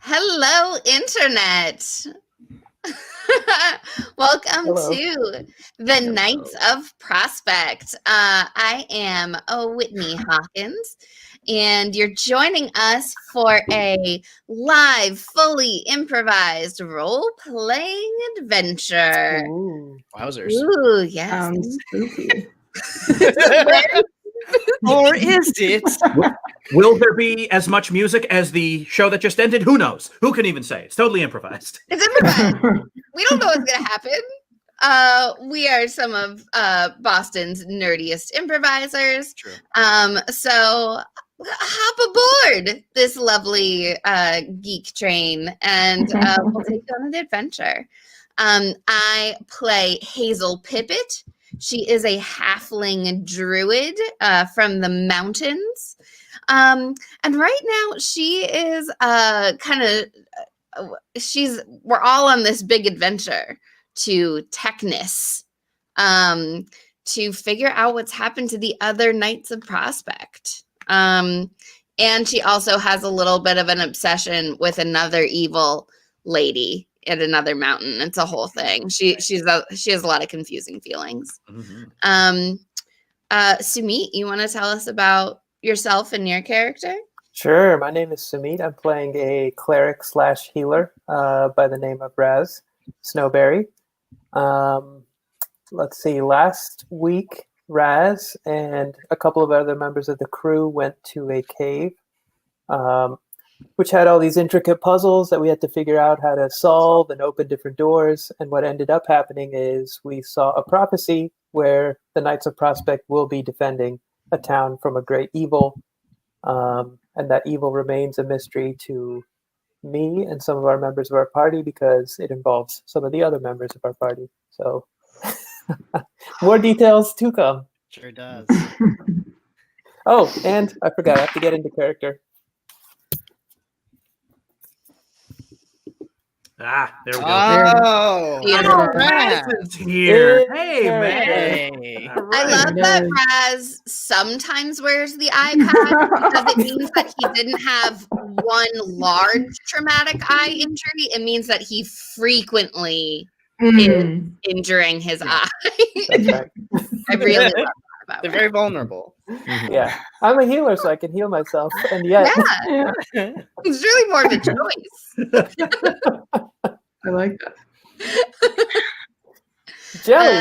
Hello, Internet. Welcome Hello. to the Knights of Prospect. I am Whitney Hawkins, and you're joining us for a live, fully improvised role-playing adventure. Ooh. Wowzers. Ooh, yes. Sounds spooky. Or is it? Will there be as much music as the show that just ended? Who knows? Who can even say? It's totally improvised. It's improvised. We don't know what's going to happen. We are some of Boston's nerdiest improvisers. True. So hop aboard this lovely geek train and we'll take you on an adventure. I play Hazel Pippet. She is a halfling druid from the mountains. And right now she is we're all on this big adventure to Technis to figure out what's happened to the other Knights of Prospect. And she also has a little bit of an obsession with another evil lady at another mountain. It's a whole thing. She has a lot of confusing feelings. Mm-hmm. Sumit, you want to tell us about yourself and your character? Sure. My name is Sumit. I'm playing a cleric / healer by the name of Raz Snowberry. Let's see. Last week, Raz and a couple of other members of the crew went to a cave, which had all these intricate puzzles that we had to figure out how to solve and open different doors. And what ended up happening is we saw a prophecy where the Knights of Prospect will be defending a town from a great evil. And that evil remains a mystery to me and some of our members of our party because it involves some of the other members of our party. So more details to come. Sure does. Oh, and I forgot, I have to get into character. Ah, there we go. Oh, Raz is here. Hey, man. Hey. All I right. love that Raz sometimes wears the eye patch because it means that he didn't have one large traumatic eye injury. It means that he frequently is injuring his eye. That's right. I really love that about They're Raz. very vulnerable. Yeah, I'm a healer, so I can heal myself. And yet, Yeah, it's really more of a choice. I like that. Jelly.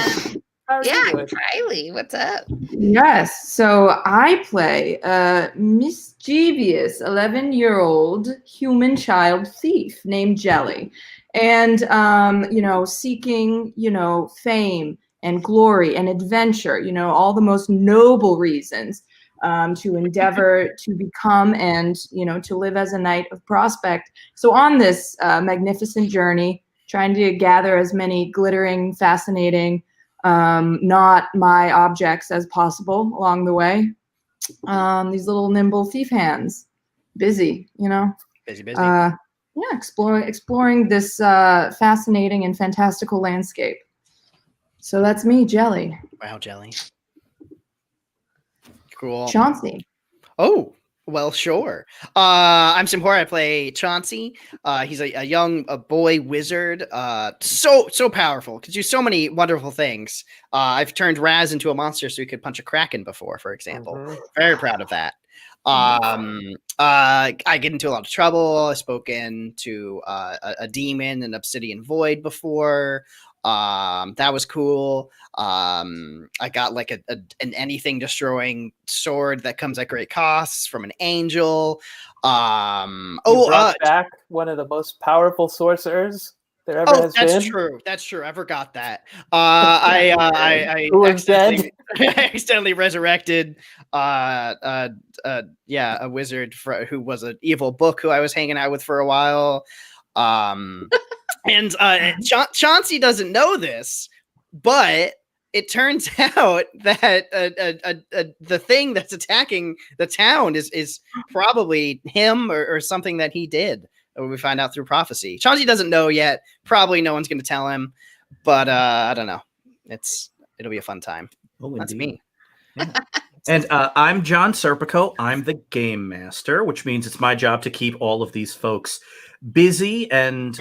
How are you Yeah, doing? Kylie, what's up? Yes. So I play a mischievous 11-year-old human child thief named Jelly. And, seeking, fame and glory and adventure, all the most noble reasons to endeavor to become and, to live as a Knight of Prospect. So on this magnificent journey, trying to gather as many glittering, fascinating, not my objects as possible along the way. These little nimble thief hands, busy, Busy. exploring this fascinating and fantastical landscape. So that's me, Jelly. Wow, Jelly. Cool. Chauncey. Oh, well, sure. I'm Simhor. I play Chauncey. He's a young boy wizard. So powerful. Could do so many wonderful things. I've turned Raz into a monster so he could punch a kraken before, for example. Mhm. Very proud of that. I get into a lot of trouble. I've spoken to a demon, an obsidian void before. That was cool. I got like an anything destroying sword that comes at great costs from an angel. You brought back one of the most powerful sorcerers there ever has been. That's true. That's true. I forgot that. I Who was dead? accidentally resurrected a wizard who was an evil book who I was hanging out with for a while. And Chauncey doesn't know this, but it turns out that the thing that's attacking the town is probably him or something that he did. We find out through prophecy. Chauncey doesn't know yet. Probably no one's going to tell him, but I don't know. It'll be a fun time. Oh, That's indeed. me. Yeah. And I'm John Serpico. I'm the game master, which means it's my job to keep all of these folks busy. And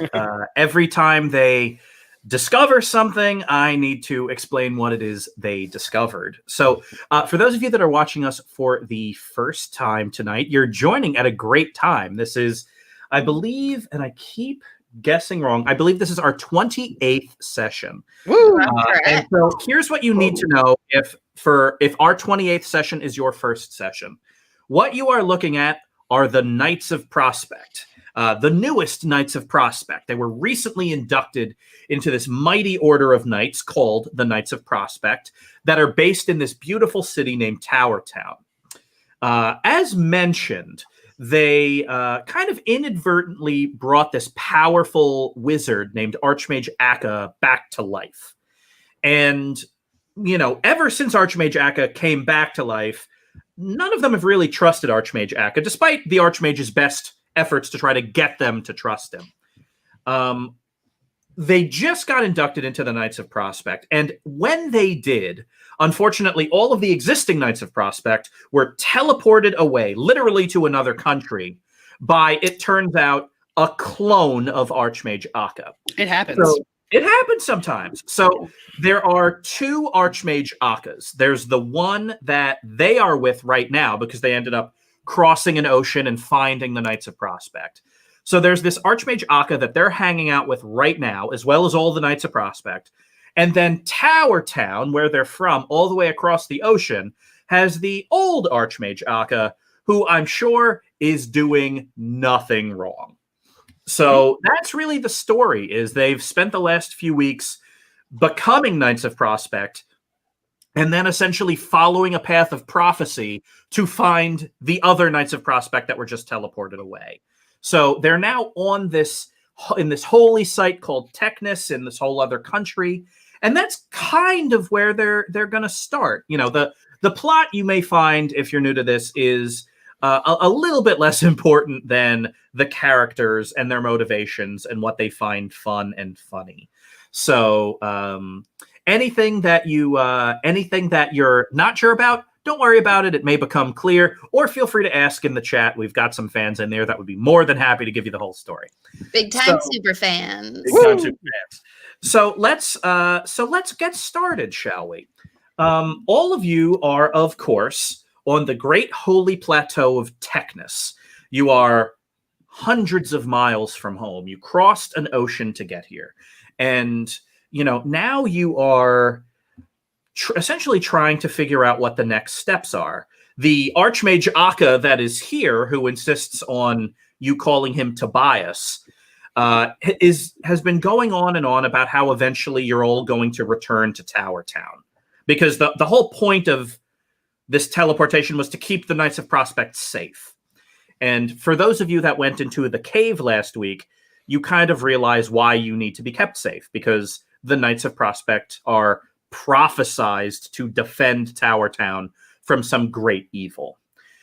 every time they discover something, I need to explain what it is they discovered. So for those of you that are watching us for the first time tonight, you're joining at a great time. This is, I believe, and I keep guessing wrong, I believe this is our 28th session. Woo! And so here's what you need to know if our 28th session is your first session. What you are looking at are the Knights of Prospect, the newest Knights of Prospect. They were recently inducted into this mighty order of knights called the Knights of Prospect that are based in this beautiful city named Tower Town. As mentioned, they kind of inadvertently brought this powerful wizard named Archmage Akka back to life. And, you know, ever since Archmage Akka came back to life, none of them have really trusted Archmage Akka, despite the Archmage's best efforts to try to get them to trust him. They just got inducted into the Knights of Prospect, and when they did, unfortunately, all of the existing Knights of Prospect were teleported away, literally to another country, by, it turns out, a clone of Archmage Akka. It happens. So, it happens sometimes. So there are two Archmage Akkas. There's the one that they are with right now because they ended up crossing an ocean and finding the Knights of Prospect. So there's this Archmage Akka that they're hanging out with right now, as well as all the Knights of Prospect. And then Tower Town, where they're from, all the way across the ocean, has the old Archmage Akka, who I'm sure is doing nothing wrong. So that's really the story, is they've spent the last few weeks becoming Knights of Prospect and then essentially following a path of prophecy to find the other Knights of Prospect that were just teleported away. So they're now on this, in this holy site called Technis in this whole other country. And that's kind of where they're going to start. You know, the plot you may find, if you're new to this, is a little bit less important than the characters and their motivations and what they find fun and funny. So anything that you're not sure about, don't worry about it. It may become clear, or feel free to ask in the chat. We've got some fans in there that would be more than happy to give you the whole story. Big time super fans. Big time super fans. So let's get started, shall we? All of you are, of course, on the great holy plateau of Technis. You are hundreds of miles from home. You crossed an ocean to get here. And, you know, now you are essentially trying to figure out what the next steps are. The Archmage Akka that is here, who insists on you calling him Tobias, has been going on and on about how eventually you're all going to return to Tower Town. Because the whole point of this teleportation was to keep the Knights of Prospect safe. And for those of you that went into the cave last week, you kind of realize why you need to be kept safe, because the Knights of Prospect are prophesized to defend Tower Town from some great evil.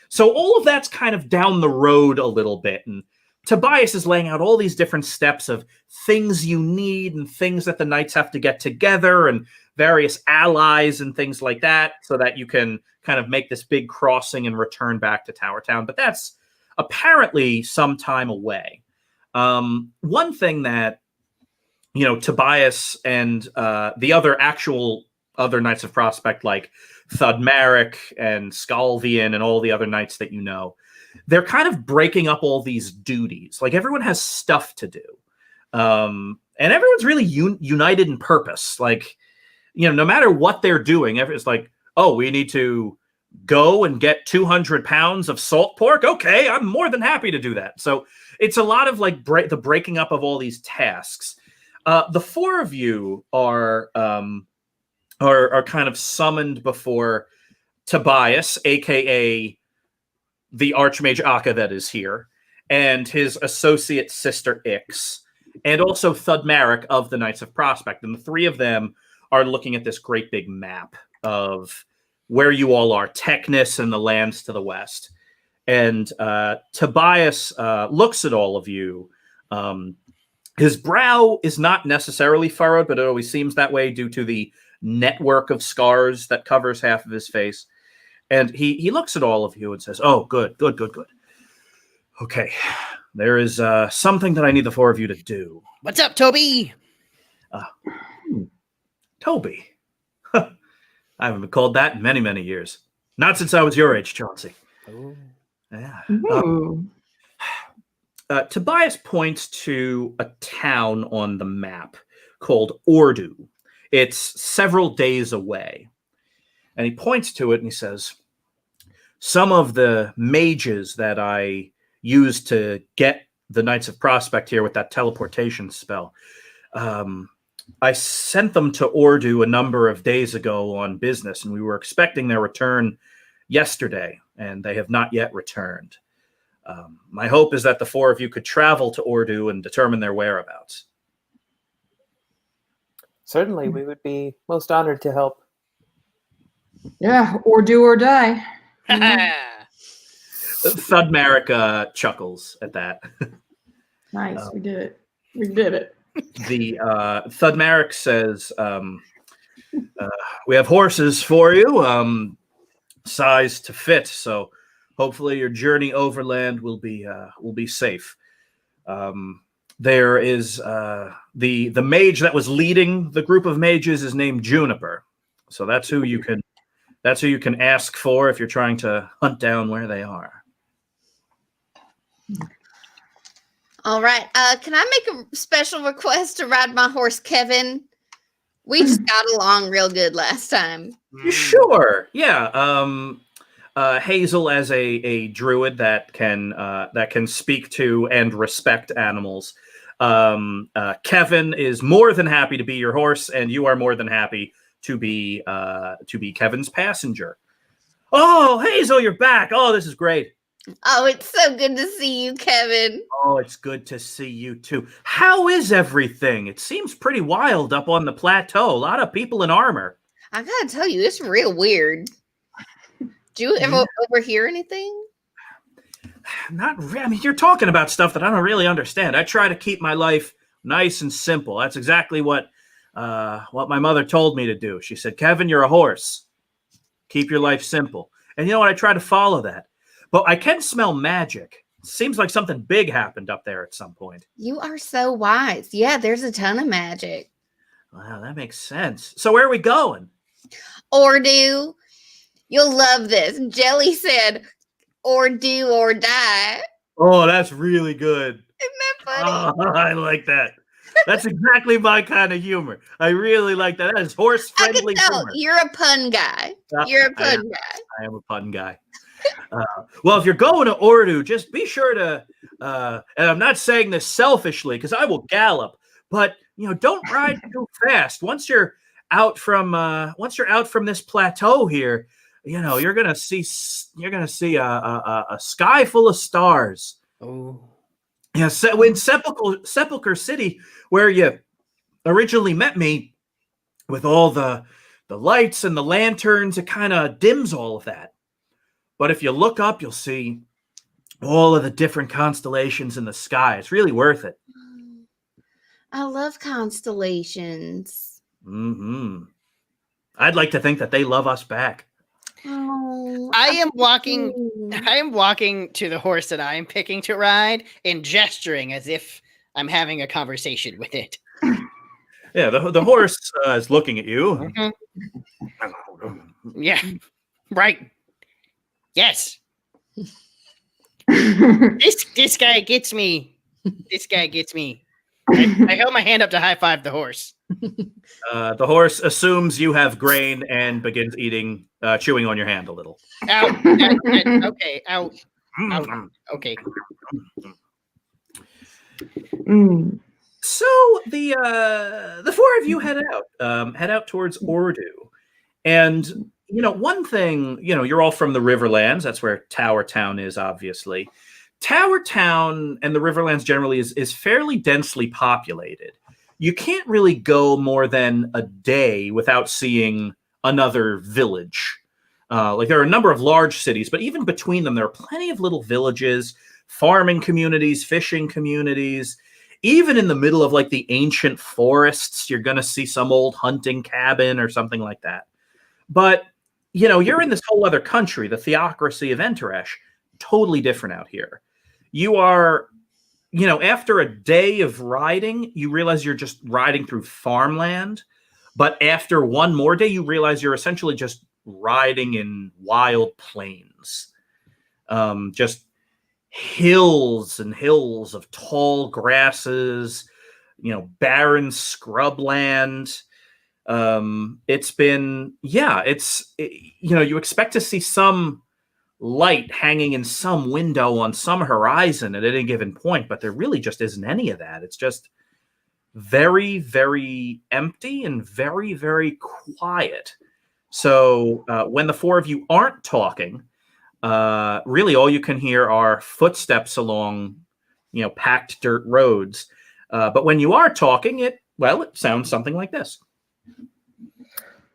So all of that's kind of down the road a little bit, and Tobias is laying out all these different steps of things you need and things that the knights have to get together and various allies and things like that so that you can kind of make this big crossing and return back to Tower Town. But that's apparently some time away. One thing that, you know, Tobias and the other Knights of Prospect, like Thudmeric and Skalvian and all the other knights that you know, they're kind of breaking up all these duties. Like, everyone has stuff to do. And everyone's really united in purpose. Like, you know, no matter what they're doing, it's like, oh, we need to go and get 200 pounds of salt pork. Okay, I'm more than happy to do that. So it's a lot of like the breaking up of all these tasks. The four of you are kind of summoned before Tobias, aka the Archmage Akka that is here, and his associate sister Ix, and also Thudmeric of the Knights of Prospect. And the three of them are looking at this great big map of where you all are, Technis and the lands to the west. And Tobias looks at all of you. His brow is not necessarily furrowed, but it always seems that way due to the network of scars that covers half of his face. And he looks at all of you and says, "Oh, good. Okay, there is something that I need the four of you to do." What's up, Toby? Toby. I haven't been called that in many, many years. Not since I was your age, Chauncey. Yeah. Ooh. Tobias points to a town on the map called Ordu. It's several days away. And he points to it and he says, "Some of the mages that I used to get the Knights of Prospect here with that teleportation spell, I sent them to Ordu a number of days ago on business, and we were expecting their return yesterday, and they have not yet returned. My hope is that the four of you could travel to Ordu and determine their whereabouts." Certainly, we would be most honored to help. Yeah, or do or die. Thudmeric chuckles at that. Nice, we did it. We did it. The Thudmeric says, "We have horses for you, size to fit. So hopefully your journey overland will be safe. There is the mage that was leading the group of mages is named Juniper. So that's who you can ask for if you're trying to hunt down where they are." All right. Can I make a special request to ride my horse, Kevin? We just got along real good last time. Sure. Yeah. Hazel, as a druid that can speak to and respect animals, Kevin is more than happy to be your horse, and you are more than happy to be Kevin's passenger. "Oh, Hazel, you're back! Oh, this is great." Oh, it's so good to see you, Kevin. "Oh, it's good to see you too. How is everything? It seems pretty wild up on the plateau. A lot of people in armor." I gotta tell you, it's real weird. Do you ever overhear anything? Not really. I mean, you're talking about stuff that I don't really understand. I try to keep my life nice and simple. That's exactly what my mother told me to do. She said, "Kevin, you're a horse. Keep your life simple." And you know what? I try to follow that. But I can smell magic. Seems like something big happened up there at some point. You are so wise. Yeah, there's a ton of magic. Wow, that makes sense. So where are we going? Ordu. You'll love this. Jelly said, "Or do or die." Oh, that's really good. Isn't that funny? Oh, I like that. That's exactly my kind of humor. I really like that. That is horse-friendly I can tell humor. you're a pun guy. You're a pun guy. I am a pun guy. Well, if you're going to Ordu, just be sure to, and I'm not saying this selfishly because I will gallop, but don't ride too fast. Once you're out from this plateau here, you're gonna see a sky full of stars. Oh, Yeah, so in Sepulchre City, where you originally met me, with all the lights and the lanterns, it kind of dims all of that. But if you look up, you'll see all of the different constellations in the sky. It's really worth it. I love constellations. Mm-hmm. I'd like to think that they love us back. Oh, I am walking to the horse that I am picking to ride and gesturing as if I'm having a conversation with it. Yeah, the horse is looking at you. Mm-hmm. Yeah, right. Yes. This guy gets me. This guy gets me. I held my hand up to high five the horse. The horse assumes you have grain and begins chewing on your hand a little. Ow. Okay. Ow. Okay. Mm. So the four of you head out towards Ordu, and one thing, you're all from the Riverlands. That's where Tower Town is, obviously. Tower Town and the Riverlands generally is fairly densely populated. You can't really go more than a day without seeing another village. Like there are a number of large cities, but even between them, there are plenty of little villages, farming communities, fishing communities. Even in the middle of like the ancient forests, you're going to see some old hunting cabin or something like that. But, you're in this whole other country, the theocracy of Enteresh, totally different out here. You are, after a day of riding, you realize you're just riding through farmland. But after one more day, you realize you're essentially just riding in wild plains. Just hills and hills of tall grasses, barren scrubland. It's been, you expect to see some light hanging in some window on some horizon at any given point, but there really just isn't any of that. It's just very, very empty and very, very quiet. So when the four of you aren't talking, really all you can hear are footsteps along, packed dirt roads. But when you are talking, it sounds something like this.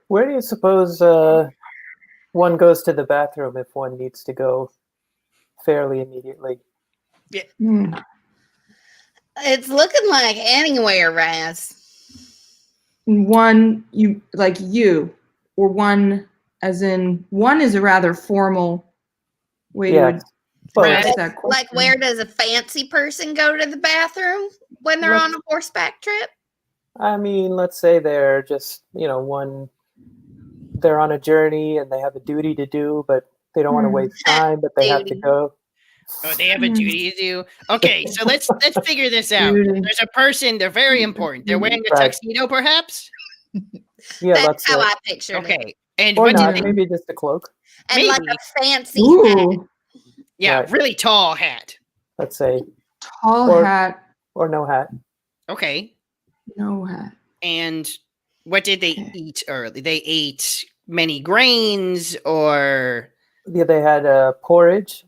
Where do you suppose one goes to the bathroom if one needs to go fairly immediately? Yeah. It's looking like anywhere, Raz. One, or one, as in one is a rather formal way Yeah. to Well, ask that question. Like, where does a fancy person go to the bathroom when they're on a horseback trip? I mean, let's say they're just, they're on a journey and they have a duty to do, but they don't want to waste time, but they have to go. Oh, they have a duty to do. Okay, so let's figure this out. Duty. There's a person, they're very important. They're wearing a Right. tuxedo, perhaps? Yeah, That's how it. I pictured it. Okay. And Or what not, did they, maybe just a cloak. And like Maybe. a fancy hat. Ooh, yeah, Right. really tall hat. Let's say, tall Or- hat, or no hat. Okay. no hat. And what did they Okay. eat early? They ate many grains or Yeah, they had a porridge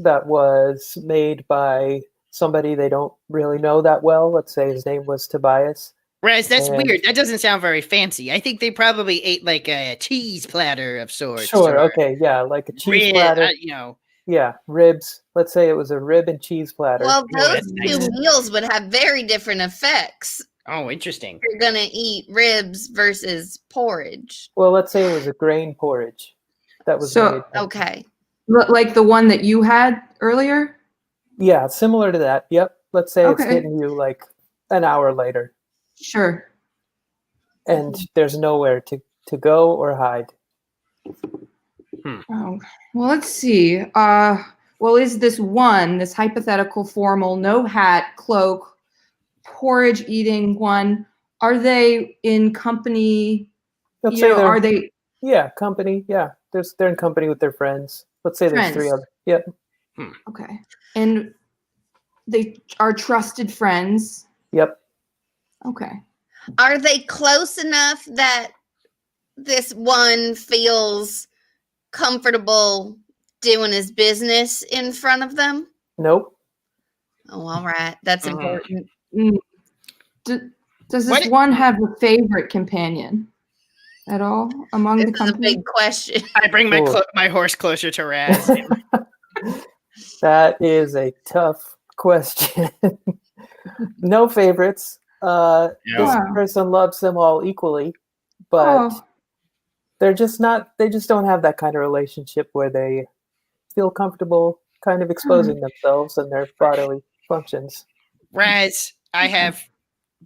that was made by somebody they don't really know that well. Let's say his name was Tobias. Raz, that's And- weird. That doesn't sound very fancy. I think they probably ate like a cheese platter of sorts. Sure, or okay, yeah, like a cheese rib, platter. Yeah, ribs. Let's say it was a rib and cheese platter. Well, those that's nice. two meals would have very different effects. Oh, interesting. You're gonna eat ribs versus porridge. Well, let's say it was a grain porridge that was So- made. Okay. Like the one that you had earlier? Yeah, similar to that. Yep. Let's say it's Okay. hitting you like an hour later, Sure. and there's nowhere to go or hide. Oh, well, let's see. Well, is this hypothetical formal, no hat, cloak, porridge eating one? Are they in company? Let's say they're Are they? company. Yeah, they're in company with their friends. Let's say there's three Friends. of them. Yep. Okay, and they are trusted friends. Yep. Okay. Are they close enough that this one feels comfortable doing his business in front of them? Nope. Oh, all right. That's Mhm. important. Does this What- one have a favorite companion at all among This the is a company? big question. I bring my Cool. my horse closer to Raz. That is a tough question. No favorites. This Yeah. person loves them all equally, but Oh. they're just not. They just don't have that kind of relationship where they feel comfortable kind of exposing themselves and their bodily functions. Raz, I have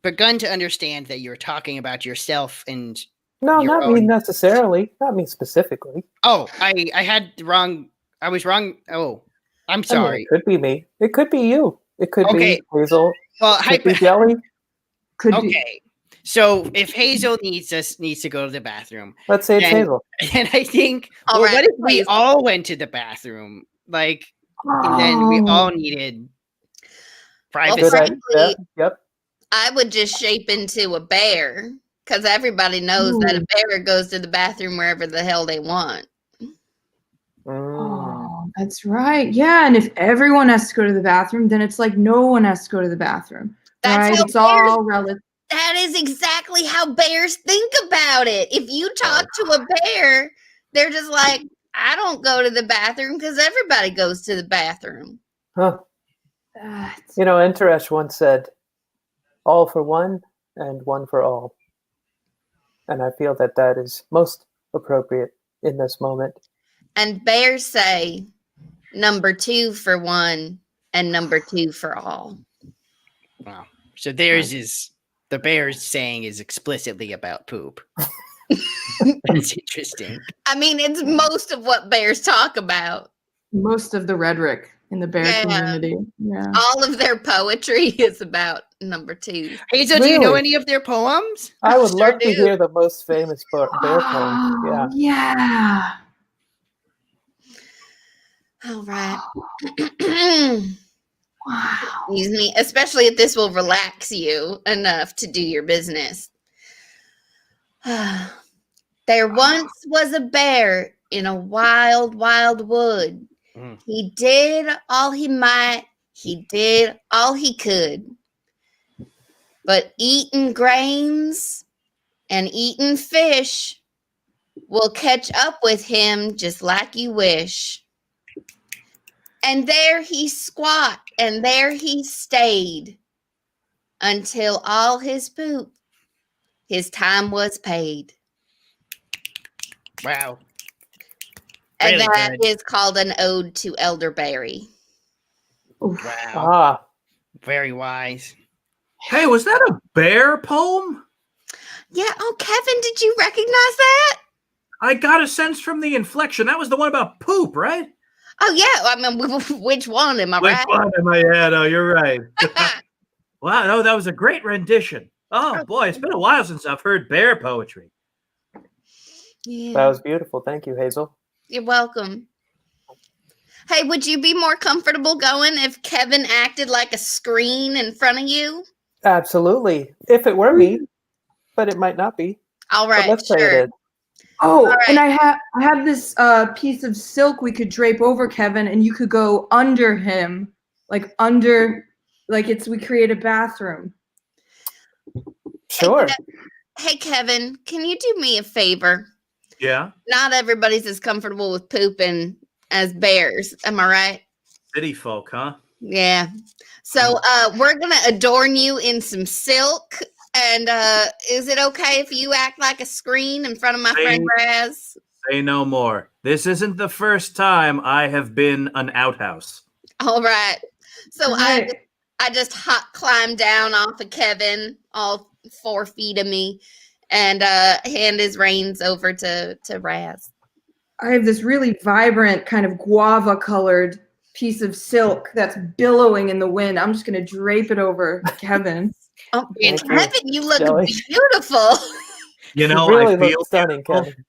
begun to understand that you're talking about yourself and No, Your not me own- necessarily. Not me specifically. I had wrong. I was wrong. Oh, I'm I mean, sorry. it could be me. It could be you. It could Okay. be Hazel. Well, Could be Jelly. Could be. okay. So if Hazel needs to go to the bathroom, Let's say it's And- Hazel. and I think, All well, right, what if we Hazel. all went to the bathroom, like, and then we Oh. all needed privacy? Good frankly- idea. Yep. I would just shape into a bear because everybody knows that a Ooh. bear goes to the bathroom wherever the hell they want. Mm. Oh, that's right. Yeah, and if everyone has to go to the bathroom, then it's like no one has to go to the bathroom. That's right? how It's all relative. That is exactly how bears think about it. If you talk to a bear, they're just like, I don't go to the bathroom because everybody goes to the bathroom. Huh. That's- You know, Enteresh once said, all for one and one for all. And I feel that that is most appropriate in this moment. And bears say number 2 for one and number 2 for all. Wow. So theirs is the bears saying is explicitly about poop. That's interesting. I mean, it's most of what bears talk about. Most of the rhetoric in the bear community. Yeah. All of their poetry is about number 2. Hazel, do you know Really? any of their poems? I would Sure love to do. hear the most famous bear poem. Yeah. Yeah. All right. Wow. Excuse me. Especially if this will relax you enough to do your business. There once was a bear in a wild, wild wood. Mm. He did all he might. He did all he could. But eating grains and eating fish will catch up with him just like you wish. And there he squat and there he stayed until all his poop, his time was paid. Wow. And Really that good. is called an ode to elderberry. Wow. Ah, Very wise. Hey, was that a bear poem? Yeah. Oh, Kevin, did you recognize that? I got a sense from the inflection. That was the one about poop, right? Oh, yeah. I mean, which one am I Which right? one am I? Yeah, no, you're right. Wow, no, that was a great rendition. Oh boy, it's been a while since I've heard bear poetry. Yeah. that was beautiful. Thank you, Hazel. You're welcome. Hey, would you be more comfortable going if Kevin acted like a screen in front of you? Absolutely. If it were me, but it might not be. All But right, let's say sure. it is. Oh, All and I have this piece of silk we could drape over Kevin, and you could go under him, like we create a bathroom. Sure. Hey, Kevin, can you do me a favor? Yeah, Not everybody's as comfortable with pooping as bears. Am I right? city folk, huh? Yeah. So we're gonna adorn you in some silk. And is it okay if you act like a screen in front of my friend Raz? Say no more. This isn't the first time I have been an outhouse. All right. So Right. I just hot climbed down off of Kevin, all 4 feet of me, and hand his reins over to Raz. I have this really vibrant kind of guava colored piece of silk that's billowing in the wind. I'm just going to drape it over Kevin. Oh, Thank you, Kevin, you look Jelly. beautiful. You know, You really I feel look stunning, beautiful. Kevin.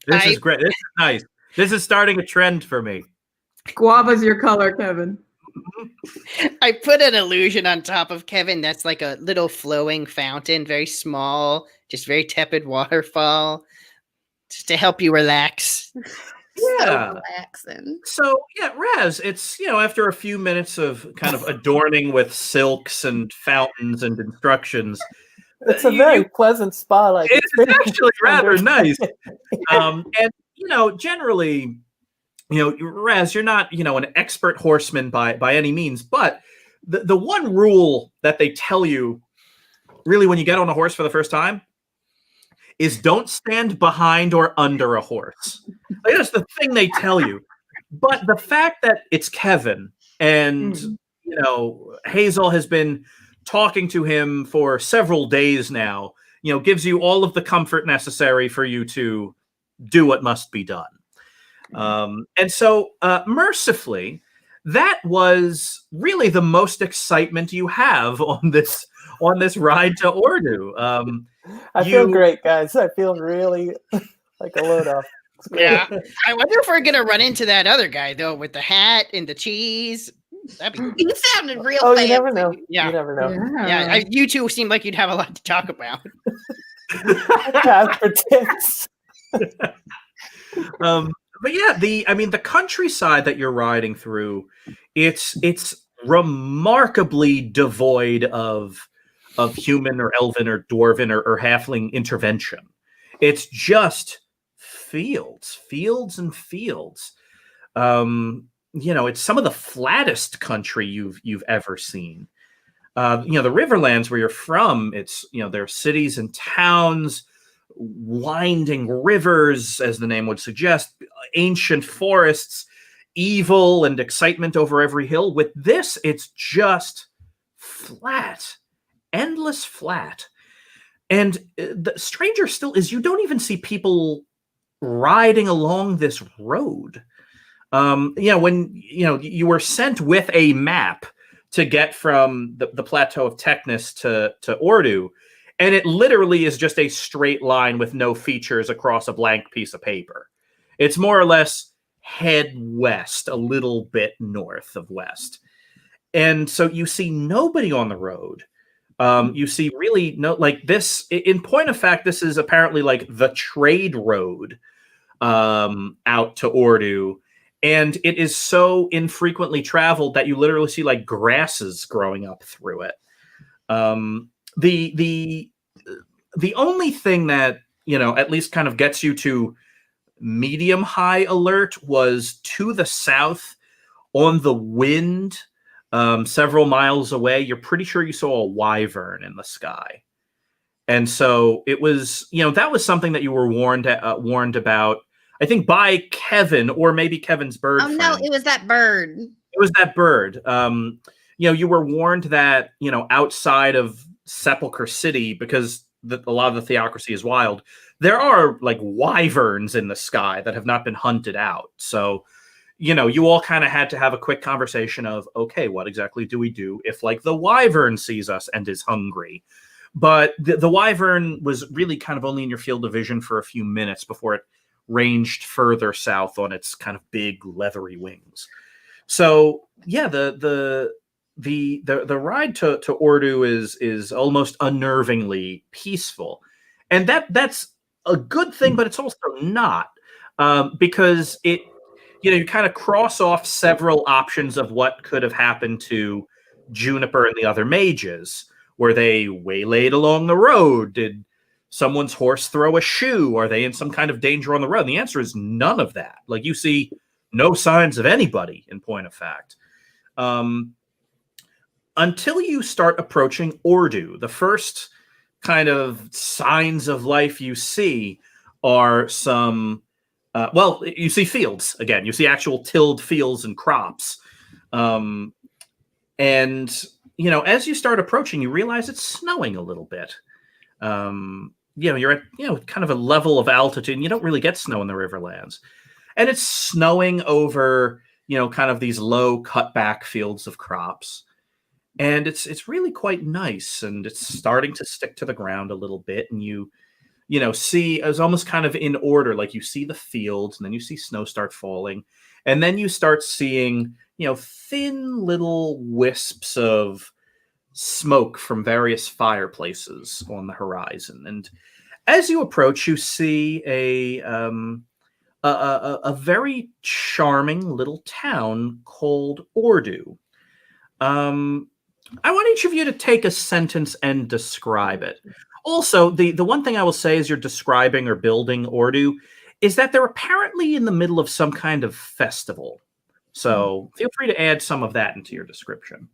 This is great. This is nice. This is starting a trend for me. Guava's your color, Kevin. I put an illusion on top of Kevin that's like a little flowing fountain, very small, just very tepid waterfall, just to help you relax. Yeah. So relaxing. So yeah, Raz, it's after a few minutes of kind of adorning with silks and fountains and instructions, It's a very pleasant spa. Like it's actually rather nice. And generally, Raz, you're not an expert horseman by any means, but the one rule that they tell you, really, when you get on a horse for the first time, is don't stand behind or under a horse. Like, that's the thing they tell you. But the fact that it's Kevin and Hazel has been talking to him for several days now, gives you all of the comfort necessary for you to do what must be done. And so, mercifully, that was really the most excitement you have on this ride to Ordu. I feel great, guys. I feel really like a load off. Yeah. I wonder if we're gonna run into that other guy though with the hat and the cheese. That'd be You sounded real Oh, fancy. you never know. Yeah. You never know. yeah. You two seem like you'd have a lot to talk about. Path for tips. But yeah, the countryside that you're riding through, it's remarkably devoid of human or elven or dwarven or halfling intervention. It's just fields and fields. It's some of the flattest country you've ever seen. The Riverlands where you're from, it's there are cities and towns, winding rivers, as the name would suggest, ancient forests, evil and excitement over every hill. With this, it's just flat, endless flat. And the stranger still is you don't even see people riding along this road. When you were sent with a map to get from the plateau of Teknis to Ordu, and it literally is just a straight line with no features across a blank piece of paper. It's more or less head west, a little bit north of west. And so you see nobody on the road. You see really no, like this, in point of fact, this is apparently like the trade road out to Ordu. And it is so infrequently traveled that you literally see like grasses growing up through it. The only thing that, at least kind of gets you to medium high alert was to the south on the wind, several miles away. You're pretty sure you saw a wyvern in the sky. And so it was, that was something that you were warned about, I think, by Kevin, or maybe Kevin's bird friend. No, it was that bird. It was that bird. You were warned that, outside of Sepulchre City, because a lot of the theocracy is wild, there are like wyverns in the sky that have not been hunted out. So, you all kind of had to have a quick conversation of, okay, what exactly do we do if like the wyvern sees us and is hungry? But the wyvern was really kind of only in your field of vision for a few minutes before it ranged further south on its kind of big leathery wings. So yeah, the ride to Ordu is almost unnervingly peaceful, and that's a good thing, but it's also not, because it, you kind of cross off several options of what could have happened to Juniper and the other mages. Were they waylaid along the road? Did someone's horse throw a shoe? Are they in some kind of danger on the road? And the answer is none of that. Like, you see no signs of anybody, in point of fact. Until you start approaching Ordu, the first kind of signs of life you see are some, you see fields again. You see actual tilled fields and crops. And, as you start approaching, you realize it's snowing a little bit. You're at, kind of a level of altitude, and you don't really get snow in the Riverlands. And it's snowing over, kind of these low cutback fields of crops. And it's really quite nice, and it's starting to stick to the ground a little bit. And you see, it's almost kind of in order, like you see the fields, and then you see snow start falling. And then you start seeing, thin little wisps of smoke from various fireplaces on the horizon. And as you approach, you see a very charming little town called Ordu. I want each of you to take a sentence and describe it. Also, the one thing I will say as you're describing or building Ordu is that they're apparently in the middle of some kind of festival. So feel free to add some of that into your description.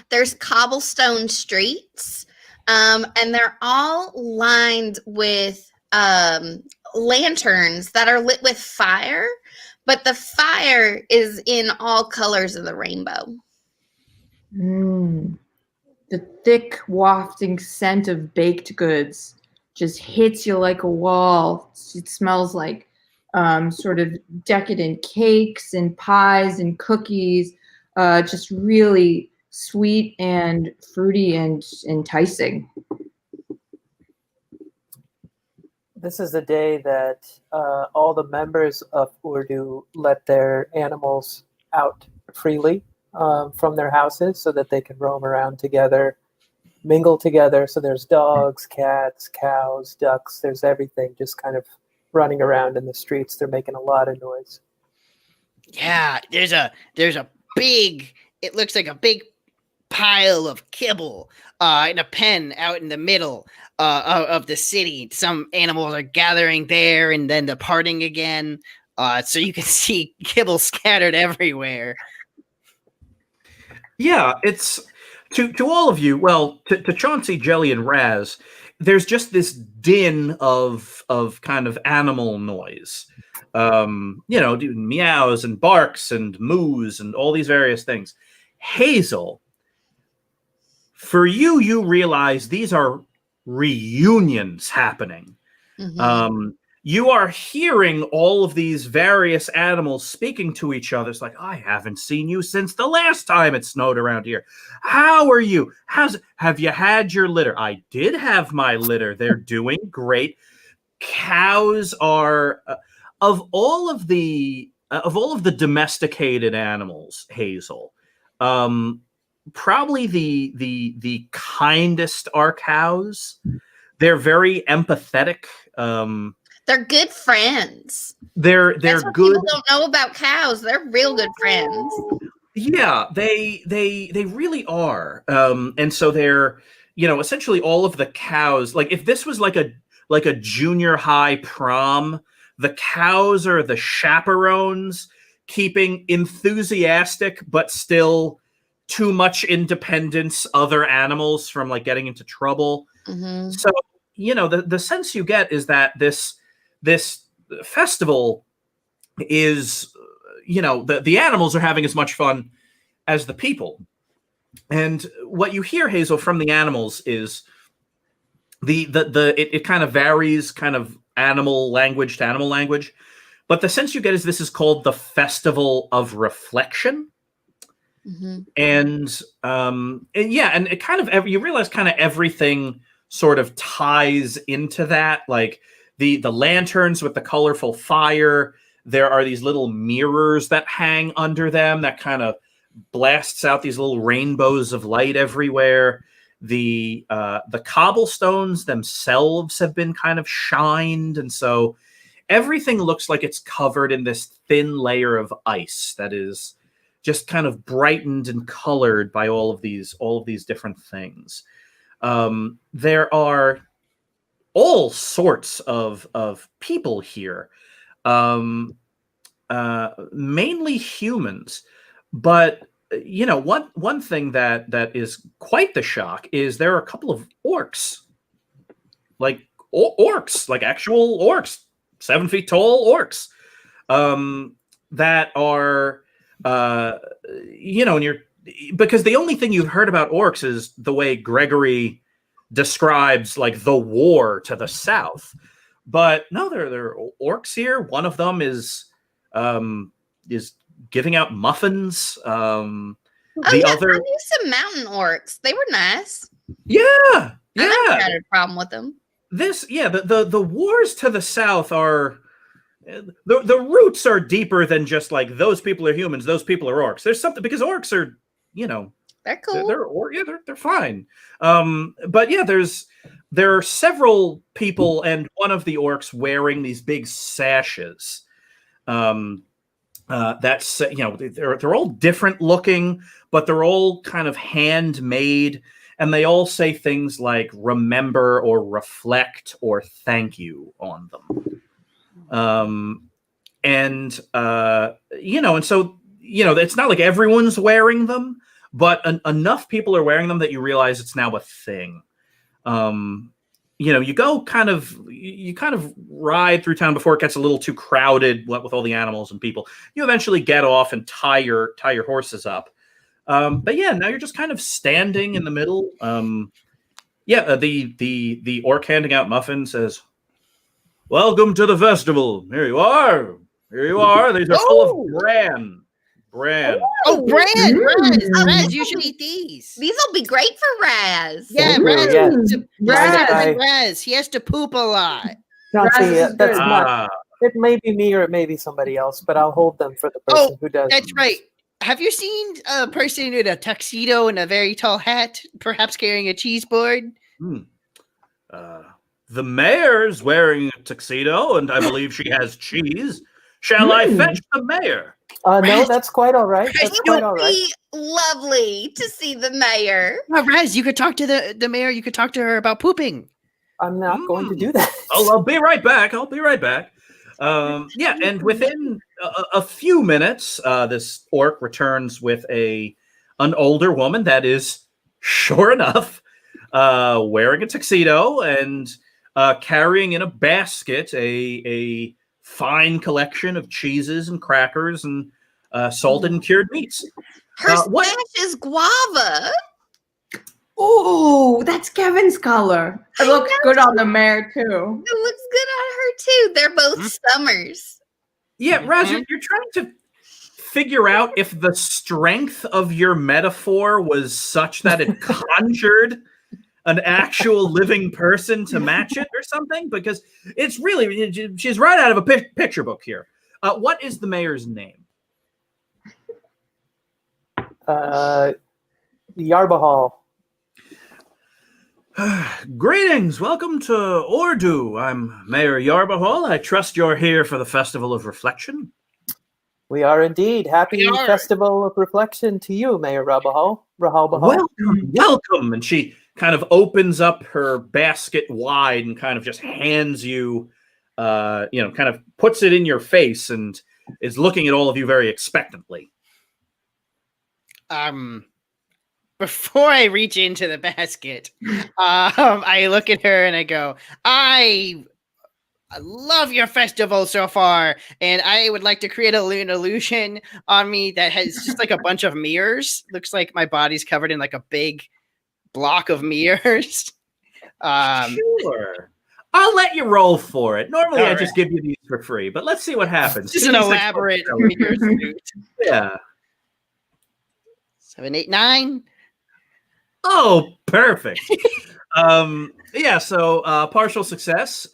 There's cobblestone streets, and they're all lined with lanterns that are lit with fire, but the fire is in all colors of the rainbow. The thick wafting scent of baked goods just hits you like a wall. It smells like sort of decadent cakes and pies and cookies, just really sweet and fruity and enticing. This is the day that all the members of Urdu let their animals out freely from their houses so that they can roam around together, mingle together. So there's dogs, cats, cows, ducks, there's everything just kind of running around in the streets. They're making a lot of noise. Yeah, there's a big, it looks like a big pile of kibble in a pen out in the middle of the city. Some animals are gathering there and then departing again. So you can see kibble scattered everywhere. Yeah, it's to all of you, well, to Chauncey, Jelly, and Raz, there's just this din of kind of animal noise. Meows and barks and moos and all these various things. Hazel, for you, you realize these are reunions happening. Mhm. You are hearing all of these various animals speaking to each other. It's like, I haven't seen you since the last time it snowed around here. How are you? Have you had your litter? I did have my litter. They're doing great. Cows are of all of the domesticated animals, Hazel. Probably the kindest are cows. They're very empathetic. They're good friends. They're That's what good. people don't know about cows. They're real good friends. Yeah, they really are. And so they're, essentially all of the cows. Like if this was like a junior high prom, the cows are the chaperones, keeping enthusiastic but still too much independence other animals from like getting into trouble. Mhm. So, the sense you get is that this festival is, the animals are having as much fun as the people. And what you hear, Hazel, from the animals is it kind of varies, kind of animal language to animal language. But the sense you get is this is called the Festival of Reflection. Mhm. And it kind of, you realize kind of everything sort of ties into that, like the lanterns with the colorful fire. There are these little mirrors that hang under them that kind of blasts out these little rainbows of light everywhere. The cobblestones themselves have been kind of shined, and so everything looks like it's covered in this thin layer of ice that is just kind of brightened and colored by all of these different things. There are all sorts of people here, mainly humans. But one thing that is quite the shock is there are a couple of orcs, like orcs, like actual orcs, 7 feet tall orcs, that are. And you're, because the only thing you've heard about orcs is the way Gregory describes like the war to the south, but no, there are orcs here. One of them is giving out muffins. Oh The yeah, other, I knew some mountain orcs. They were nice. yeah, I never had a problem with them. the wars to the south are. The roots are deeper than just like those people are humans, those people are orcs. There's something, because orcs are, They're cool. they're fine. But yeah, there are several people, and one of the orcs wearing these big sashes. That's they're all different looking, but they're all kind of handmade, and they all say things like remember or reflect or thank you on them. And so it's not like everyone's wearing them, but enough people are wearing them that you realize it's now a thing. You go kind of ride through town before it gets a little too crowded, what with all the animals and people. You eventually get off and tie your horses up. But yeah, now you're just kind of standing in the middle. The orc handing out muffins says, "Welcome to the festival. Here you are. These are full of bran. Oh, Brad, Mm. Raz, you should eat these. These will be great for Raz. Yeah, Ooh, Raz. yeah. Raz. Raz. He has to poop a lot. Chauncey, Raz is that's good. not. It may be me or it may be somebody else, but I'll hold them for the person who does. That's right. Have you seen a person in a tuxedo and a very tall hat, perhaps carrying a cheese board? The mayor's wearing a tuxedo, and I believe she has cheese. Shall I fetch the mayor? No, that's quite all right. That's It quite would all right. be lovely to see the mayor. Raz, you could talk to the mayor. You could talk to her about pooping. I'm not going to do that. Oh, I'll be right back. And within a few minutes, this orc returns with an older woman that is sure enough, wearing a tuxedo and carrying in a basket a fine collection of cheeses and crackers and salted and cured meats. Her What? stash is guava. Ooh, that's Kevin's color. It looks good on the mare too. It looks good on her too. They're both summers. Yeah, Raz, you're trying to figure out if the strength of your metaphor was such that it conjured an actual living person to match it or something, because it's really, she's right out of a picture book here. What is the mayor's name? Yarbahal. Greetings, welcome to Ordu. I'm Mayor Yarbahal. I trust you're here for the Festival of Reflection. We are indeed. Happy We are. Festival of Reflection to you, Mayor Rahal Bahal. Welcome, welcome. And she kind of opens up her basket wide and kind of just hands you, kind of puts it in your face and is looking at all of you very expectantly. Before I reach into the basket, I look at her and I go, I love your festival so far, and I would like to create an illusion on me that has just like a bunch of mirrors. Looks like my body's covered in like a big block of mirrors. Sure. I'll let you roll for it. Normally I All just give you these for free, but let's see what happens. Just an elaborate mirror suit. Yeah. 7, 8, 9. Oh, perfect. So partial success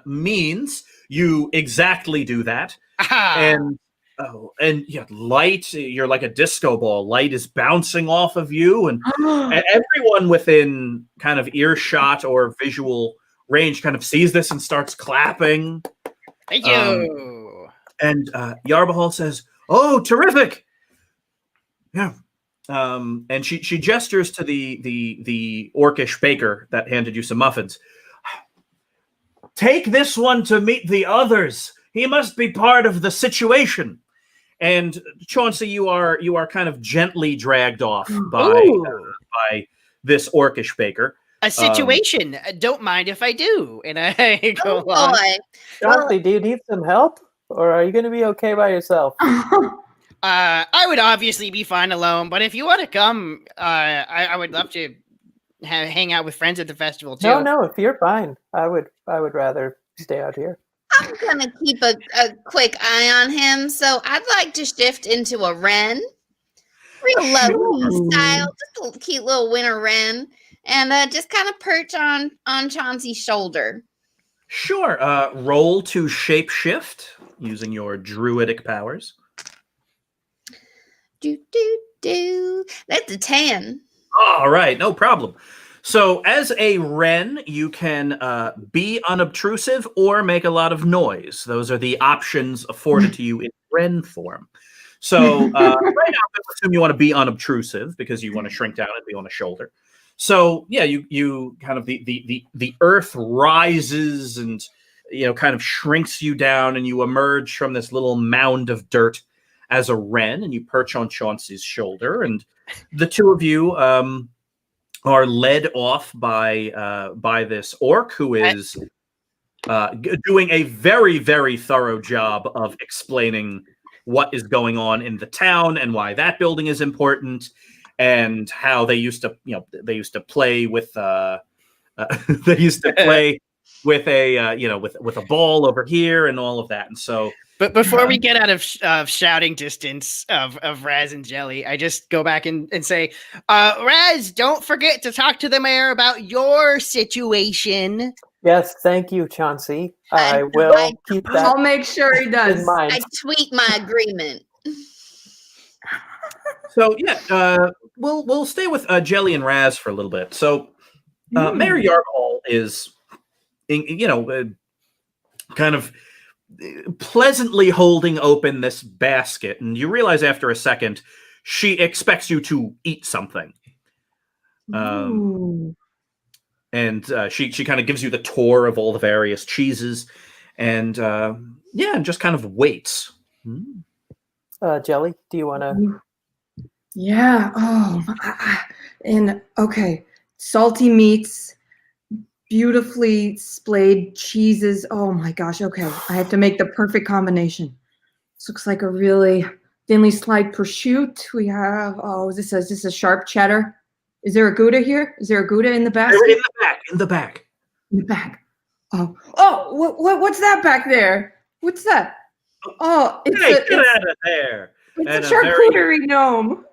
means you exactly do that. Aha! And light, you're like a disco ball. Light is bouncing off of you, and everyone within kind of earshot or visual range kind of sees this and starts clapping. Thank you. And Yarbahal says, "Oh, terrific!" Yeah. And she gestures to the orcish baker that handed you some muffins. Take this one to meet the others. He must be part of the situation. And Chauncey, you are kind of gently dragged off by this orcish baker. A situation. Don't mind if I do. And I go along. Boy. Chauncey, do you need some help? Or are you going to be okay by yourself? I would obviously be fine alone, but if you want to come, I would love to hang out with friends at the festival too. No, if you're fine, I would rather stay out here. I'm gonna keep a quick eye on him, so I'd like to shift into a wren, real low style, just a cute little winter wren, and just kind of perch on Chauncey's shoulder. Sure. Roll to shapeshift using your druidic powers. That's a 10. All right, no problem. So as a wren, you can be unobtrusive or make a lot of noise. Those are the options afforded to you in wren form. So right now, let's assume you want to be unobtrusive because you want to shrink down and be on a shoulder. So yeah, you kind of the earth rises and kind of shrinks you down, and you emerge from this little mound of dirt as a wren, and you perch on Chauncey's shoulder, and the two of you are led off by this orc who is doing a very, very thorough job of explaining what is going on in the town and why that building is important, and how they used to play with with a ball over here and all of that, and so. But before we get out of shouting distance of Raz and Jelly, I just go back and say, Raz, don't forget to talk to the mayor about your situation. Yes, thank you, Chauncey. I will keep that. I'll make sure he does. In mind. I tweet my agreement. So yeah, we'll stay with Jelly and Raz for a little bit. So Mayor Yarbahal is, kind of pleasantly holding open this basket, and you realize after a second she expects you to eat something. And she kind of gives you the tour of all the various cheeses, and and just kind of waits. Jelly, do you want to Yeah. Oh, and okay, salty meats, beautifully splayed cheeses. Oh my gosh. Okay, I have to make the perfect combination. This looks like a really thinly sliced prosciutto. We have. Oh, is this a sharp cheddar? Is there a Gouda here? Is there a Gouda in the They're basket? in the back. In the back. In the back. Oh, what's that back there? What's that? Oh, Hey, get out of there! it's And a a very- charcuterie gnome.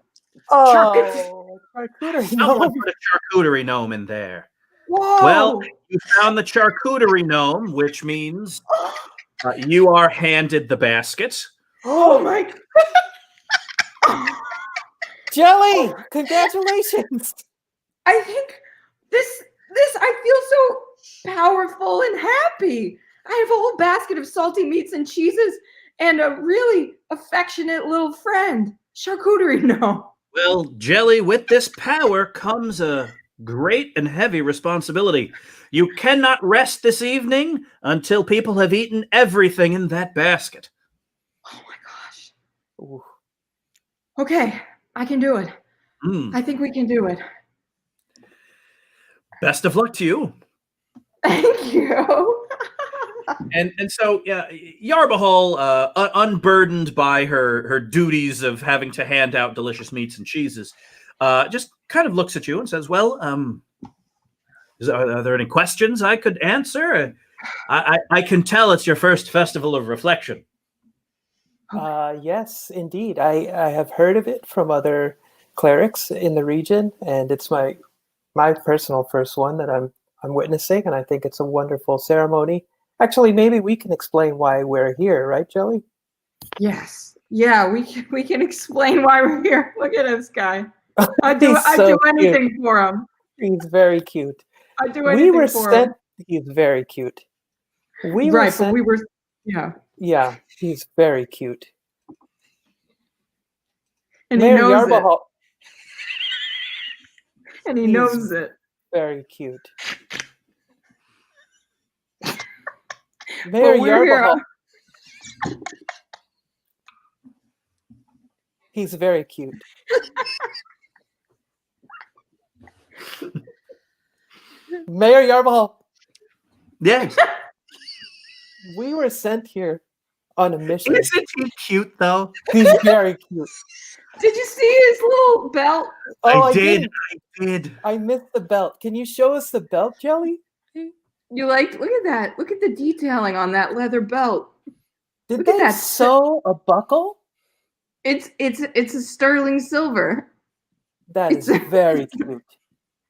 Oh, charcuterie Someone gnome. put a charcuterie gnome in there. Whoa. Well, you found the charcuterie gnome, which means you are handed the basket. Oh my. Jelly! Congratulations! I think this I feel so powerful and happy. I have a whole basket of salty meats and cheeses and a really affectionate little friend. Charcuterie gnome. Well, Jelly, with this power comes a great and heavy responsibility. You cannot rest this evening until people have eaten everything in that basket. Oh my gosh. Ooh. Okay, I can do it. Mm. I think we can do it. Best of luck to you. Thank you. And so Yarbahal, unburdened by her duties of having to hand out delicious meats and cheeses, just kind of looks at you and says, "Well, are there any questions I could answer? I can tell it's your first festival of reflection." Yes, indeed. I have heard of it from other clerics in the region, and it's my personal first one that I'm witnessing, and I think it's a wonderful ceremony. Actually, maybe we can explain why we're here, right, Jelly? Yes. Yeah, we can explain why we're here. Look at this guy. I'd He's do so anything for him. He's very cute. I'd do anything for him. He's very cute. But we were yeah. Yeah, he's very cute. And Mayor he knows Yarbahal, it. And he he's knows it. very cute. Mayor we're here. Yarbahal. He's very cute. Mayor Yarbahal, Yes. we were sent here on a mission. Isn't he cute, though? He's very cute. Did you see his little belt? Oh, I did. didn't. I did. I missed the belt. Can you show us the belt, Jelly? You look at that. Look at the detailing on that leather belt. Did Look at they that. sew a buckle? It's a sterling silver. That is very cute.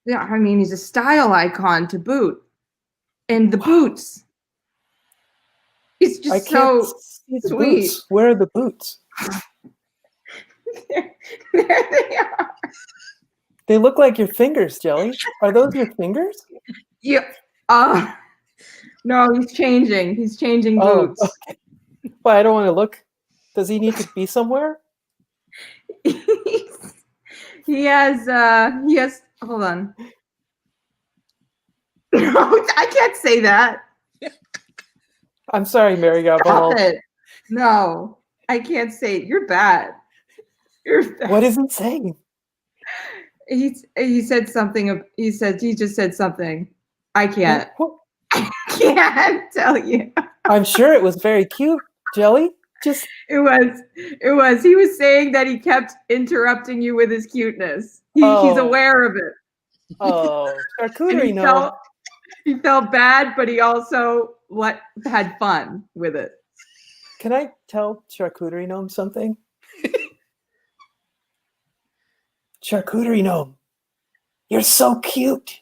Yeah, I mean he's a style icon to boot. And the boots. It's I just can't so see the sweet. boots. Where are the boots? there they are. They look like your fingers, Jelly. Are those your fingers? Yeah. No, he's changing. He's changing Oh, boots. okay. But I don't want to look. Does he need to be somewhere? He has hold on. No, I can't say that. I'm sorry, Mary Stop Yarbahal. it. No, I can't say it. You're bad. You're bad. What is he saying? He said something. He just said something. I can't. What? Can't tell you. I'm sure it was very cute, Jelly. Just It was. He was saying that he kept interrupting you with his cuteness. He's Oh. aware of it. oh, And charcuterie gnome. he felt bad, but he also had fun with it. Can I tell charcuterie gnome something? Charcuterie gnome, you're so cute.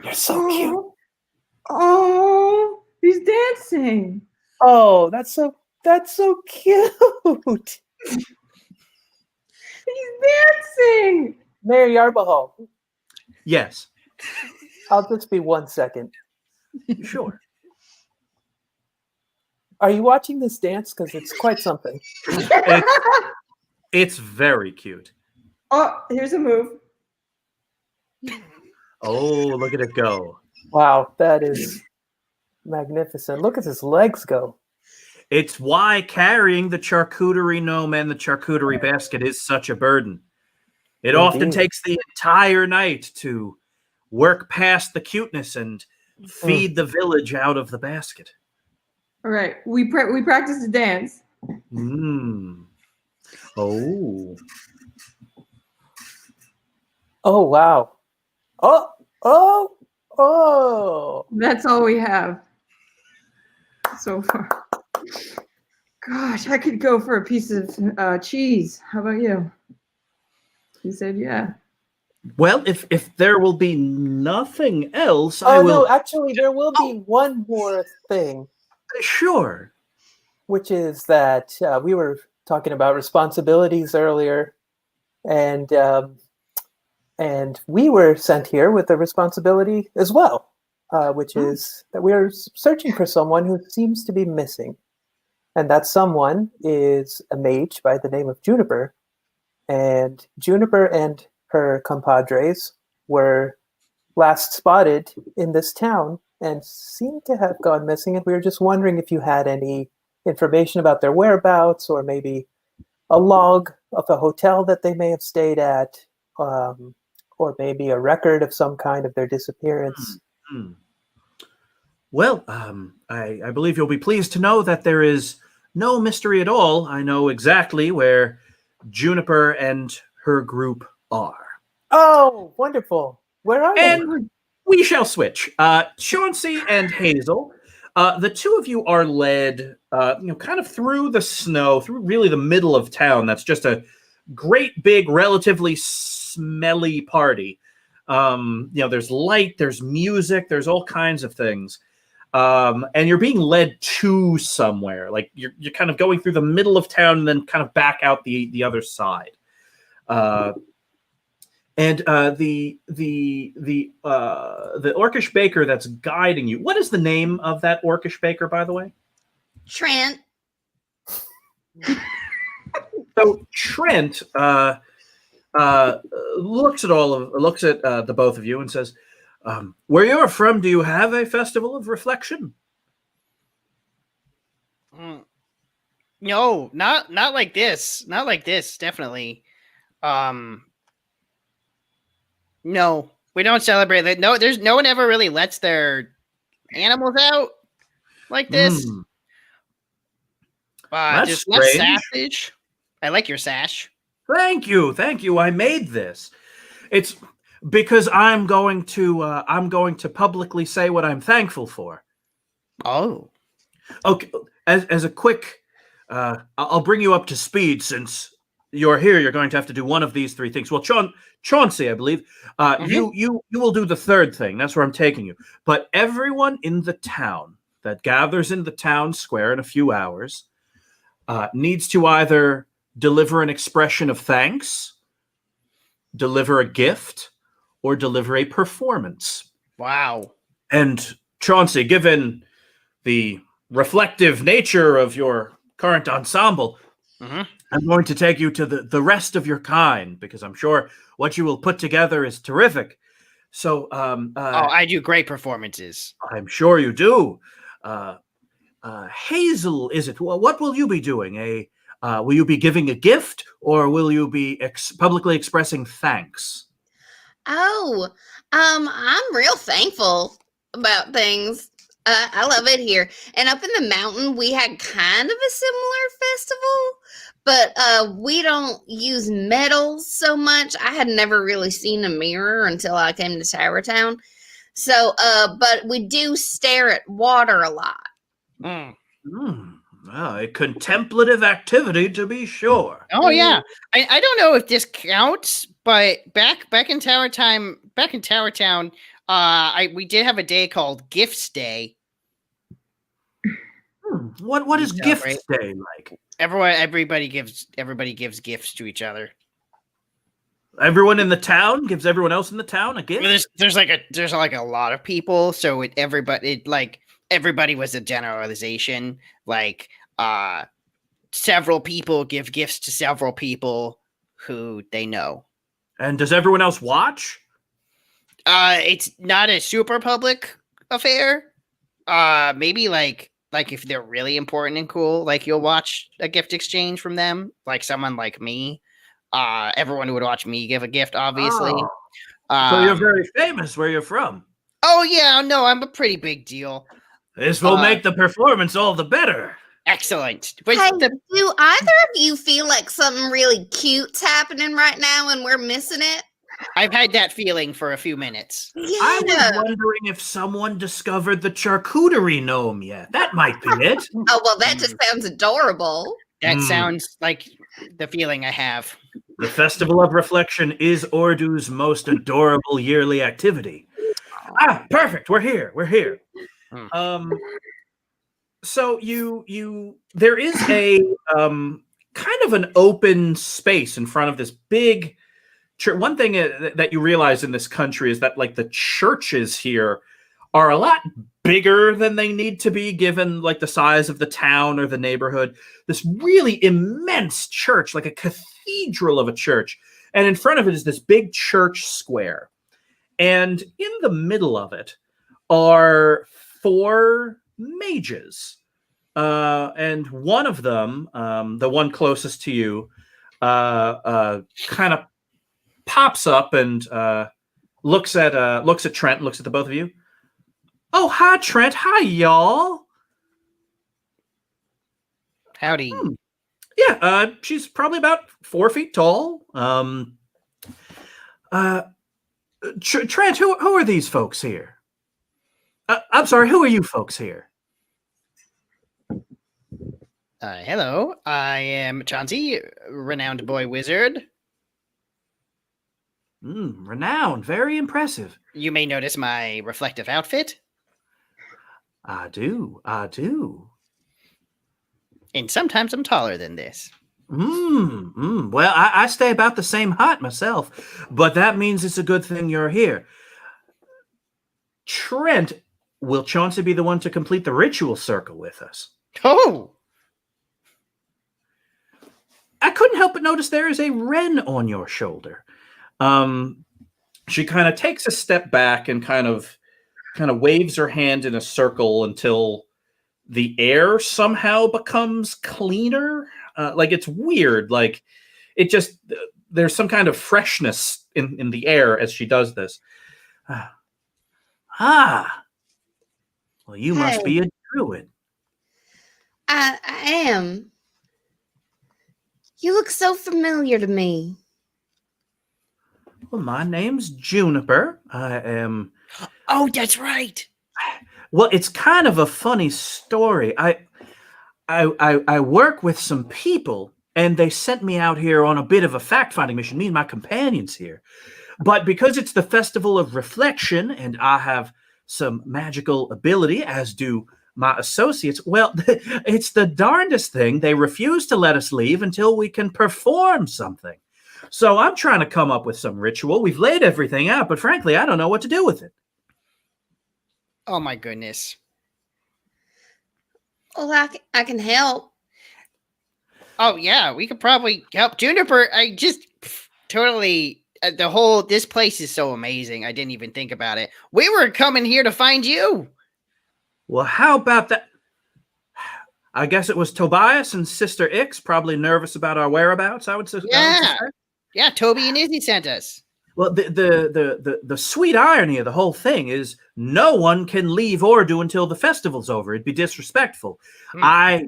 You're so cute. Oh, he's dancing. Oh, that's so cute. He's dancing. Mayor Yarbahal, Yes. I'll just be 1 second. Sure. Are you watching this dance? Because it's quite something. It's very cute. Oh, here's a move. Oh, look at it go. Wow, that is magnificent. Look at his legs go. It's why carrying the charcuterie gnome and the charcuterie basket is such a burden. It often Indeed. takes the entire night to work past the cuteness and feed the village out of the basket. All right, we practiced a dance. Oh. Oh, wow. Oh. That's all we have so far. Gosh, I could go for a piece of cheese. How about you? He said, yeah. Well, if there will be nothing else, Oh, I will. no, actually, there will be one more thing, Sure. which is that we were talking about responsibilities earlier, and we were sent here with a responsibility as well, which is that we are searching for someone who seems to be missing. And that someone is a mage by the name of Juniper. And Juniper and her compadres were last spotted in this town and seem to have gone missing. And we were just wondering if you had any information about their whereabouts, or maybe a log of a hotel that they may have stayed at, or maybe a record of some kind of their disappearance. Well, I believe you'll be pleased to know that there is no mystery at all. I know exactly where Juniper and her group are. Oh, wonderful. Where are they? And we shall switch. Chauncey and Hazel, the two of you are led, kind of through the snow, through really the middle of town. That's just a great, big, relatively smelly party. There's light, there's music, there's all kinds of things. And you're being led to somewhere. Like you're kind of going through the middle of town and then kind of back out the other side. And the orcish baker that's guiding you. What is the name of that orcish baker, by the way? Trent. So Trent looks at the both of you and says, "Where you're from, do you have a festival of reflection?" No, not like this. Not like this. Definitely. No, we don't celebrate that. No, there's no one ever really lets their animals out like this. That's Just less strange. sausage. I like your sash. Thank you. I made this. It's because I'm going to publicly say what I'm thankful for. Oh. Okay. As a quick, I'll bring you up to speed since you're here. You're going to have to do one of these three things. Well, Chauncey, I believe, you will do the third thing. That's where I'm taking you. But everyone in the town that gathers in the town square in a few hours needs to either deliver an expression of thanks, deliver a gift, or deliver a performance. Wow. And Chauncey, given the reflective nature of your current ensemble, I'm going to take you to the rest of your kind, because I'm sure what you will put together is terrific. So, I do great performances. I'm sure you do. Hazel, is it? Well, what will you be doing? Will you be giving a gift, or will you be publicly expressing thanks? Oh, I'm real thankful about things. I love it here. And up in the mountain, we had kind of a similar festival, but we don't use metals so much. I had never really seen a mirror until I came to Tower Town. So, but we do stare at water a lot. A contemplative activity, to be sure. Oh yeah, I don't know if this counts, but back in Tower Town, we did have a day called Gifts Day. What is Gifts Day like? Everybody gives gifts to each other. Everyone in the town gives everyone else in the town a gift. There's like a lot of people, so everybody was a generalization. Like several people give gifts to several people who they know. And does everyone else watch? It's not a super public affair. Maybe like like if they're really important and cool, like you'll watch a gift exchange from them, like someone like me. Everyone would watch me give a gift, obviously. Oh, so you're very famous where you're from. Oh yeah, no, I'm a pretty big deal. This will make the performance all the better. Excellent. Hey, do either of you feel like something really cute's happening right now and we're missing it? I've had that feeling for a few minutes. Yeah. I was wondering if someone discovered the charcuterie gnome yet. That might be it. Oh, well, that just sounds adorable. That sounds like the feeling I have. The Festival of Reflection is Ordu's most adorable yearly activity. Ah, perfect. We're here. We're here. So there is a kind of an open space in front of this big church. One thing that you realize in this country is that like the churches here are a lot bigger than they need to be given like the size of the town or the neighborhood. This really immense church, like a cathedral of a church. And in front of it is this big church square. And in the middle of it are 4 mages. And one of them, the one closest to you, kind of pops up and looks at Trent, looks at the both of you. Oh, hi, Trent. Hi, y'all. Howdy. Yeah, she's probably about 4 feet tall. Trent, who are these folks here? I'm sorry, who are you folks here? Hello, I am Chauncey, renowned boy wizard. Renowned, very impressive. You may notice my reflective outfit. I do. And sometimes I'm taller than this. Well, I stay about the same height myself, but that means it's a good thing you're here. Trent, will Chauncey be the one to complete the ritual circle with us? Oh! I couldn't help but notice there is a wren on your shoulder. She kind of takes a step back and kind of waves her hand in a circle until the air somehow becomes cleaner. Like it's weird. Like it just, there's some kind of freshness in the air as she does this. Well, you must be a druid. I am. You look so familiar to me. Well, my name's Juniper. I am. Oh, that's right. Well, it's kind of a funny story. I work with some people, and they sent me out here on a bit of a fact-finding mission, me and my companions here. But because it's the Festival of Reflection, and I have some magical ability, as do my associates, well, it's the darndest thing. They refuse to let us leave until we can perform something. So I'm trying to come up with some ritual. We've laid everything out, but frankly, I don't know what to do with it. Oh, my goodness. Well, I can help. Oh, yeah, we could probably help. Juniper, I just totally... this place is so amazing. I didn't even think about it. We were coming here to find you. Well, how about that? I guess it was Tobias and Sister Ix, probably nervous about our whereabouts, I would say. Yeah, Toby and Izzy sent us. Well, the sweet irony of the whole thing is no one can leave Ordu until the festival's over. It'd be disrespectful. I,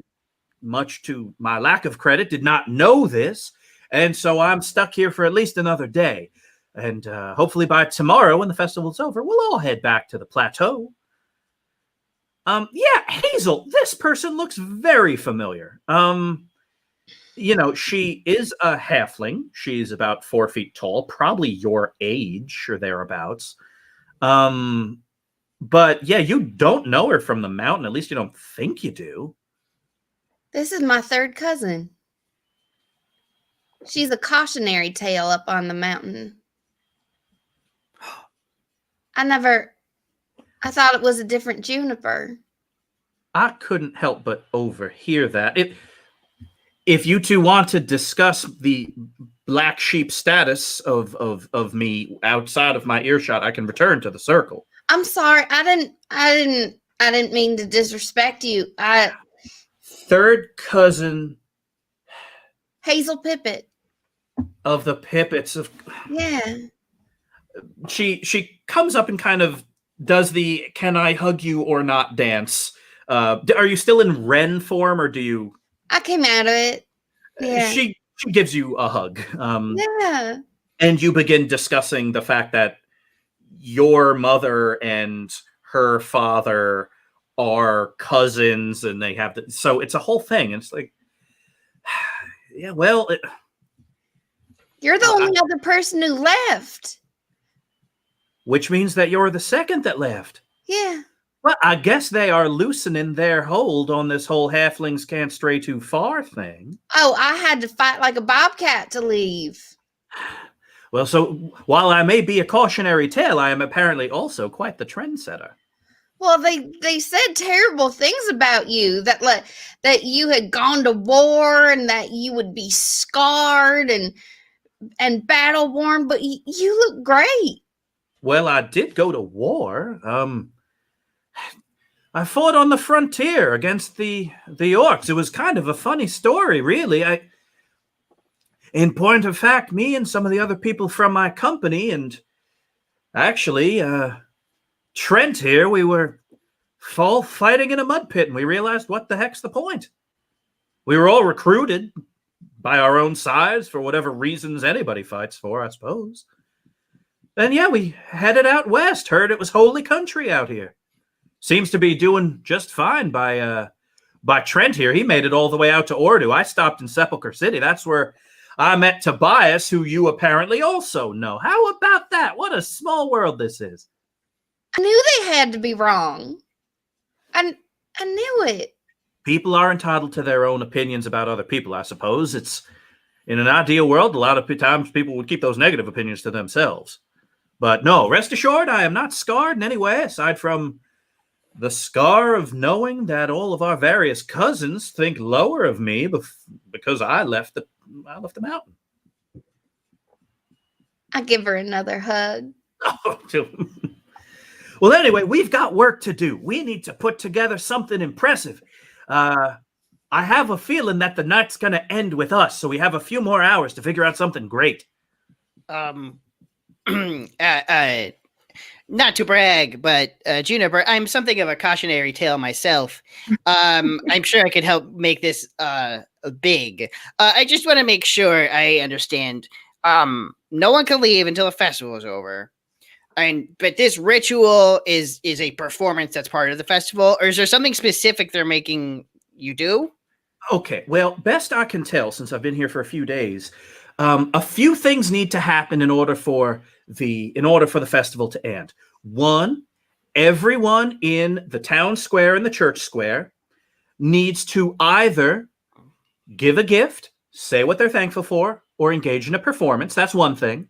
much to my lack of credit, did not know this, and so I'm stuck here for at least another day. And hopefully by tomorrow, when the festival's over, we'll all head back to the plateau. Yeah, Hazel, this person looks very familiar. You know, she is a halfling. She's about 4 feet tall, probably your age or thereabouts. But yeah, you don't know her from the mountain. At least you don't think you do. This is my third cousin. She's a cautionary tale up on the mountain. I thought it was a different Juniper. I couldn't help but overhear that. If you two want to discuss the black sheep status of me outside of my earshot, I can return to the circle. I'm sorry. I didn't I didn't mean to disrespect you. Third cousin Hazel Pippet. of the Pippets. Yeah. She comes up and kind of does the "can I hug you or not" dance. Are you still in Wren form, or do you? I came out of it. Yeah. She gives you a hug. Yeah. And you begin discussing the fact that your mother and her father are cousins, and they have so it's a whole thing. It's like, yeah, well, You're the only other person who left. which means that you're the second that left. Yeah. Well, I guess they are loosening their hold on this whole halflings can't stray too far thing. Oh, I had to fight like a bobcat to leave. Well, so while I may be a cautionary tale, I am apparently also quite the trendsetter. Well, they said terrible things about you, that you had gone to war and that you would be scarred and battle worn, but you look great. Well, I did go to war. I fought on the frontier against the orcs. It was kind of a funny story, really. In point of fact, me and some of the other people from my company, and actually, Trent here, we were fighting in a mud pit, and we realized, what the heck's the point? We were all recruited by our own sides for whatever reasons anybody fights for, I suppose. And yeah, we headed out west. Heard it was holy country out here. Seems to be doing just fine by Trent here. He made it all the way out to Ordu. I stopped in Sepulchre City. That's where I met Tobias, who you apparently also know. How about that? What a small world this is. I knew they had to be wrong. I knew it. People are entitled to their own opinions about other people, I suppose. It's in an ideal world, a lot of times people would keep those negative opinions to themselves. But no, rest assured, I am not scarred in any way, aside from the scar of knowing that all of our various cousins think lower of me because I left the mountain. I give her another hug. Well, anyway, we've got work to do. We need to put together something impressive. I have a feeling that the night's going to end with us, so we have a few more hours to figure out something great. Not to brag, but Juniper, I'm something of a cautionary tale myself. I'm sure I could help make this big. I just want to make sure I understand. No one can leave until the festival is over. But this ritual is a performance that's part of the festival, or is there something specific they're making you do? Okay, well, best I can tell, since I've been here for a few days, a few things need to happen in order for the festival to end. One, everyone in the town square and the church square needs to either give a gift, say what they're thankful for, or engage in a performance. That's one thing.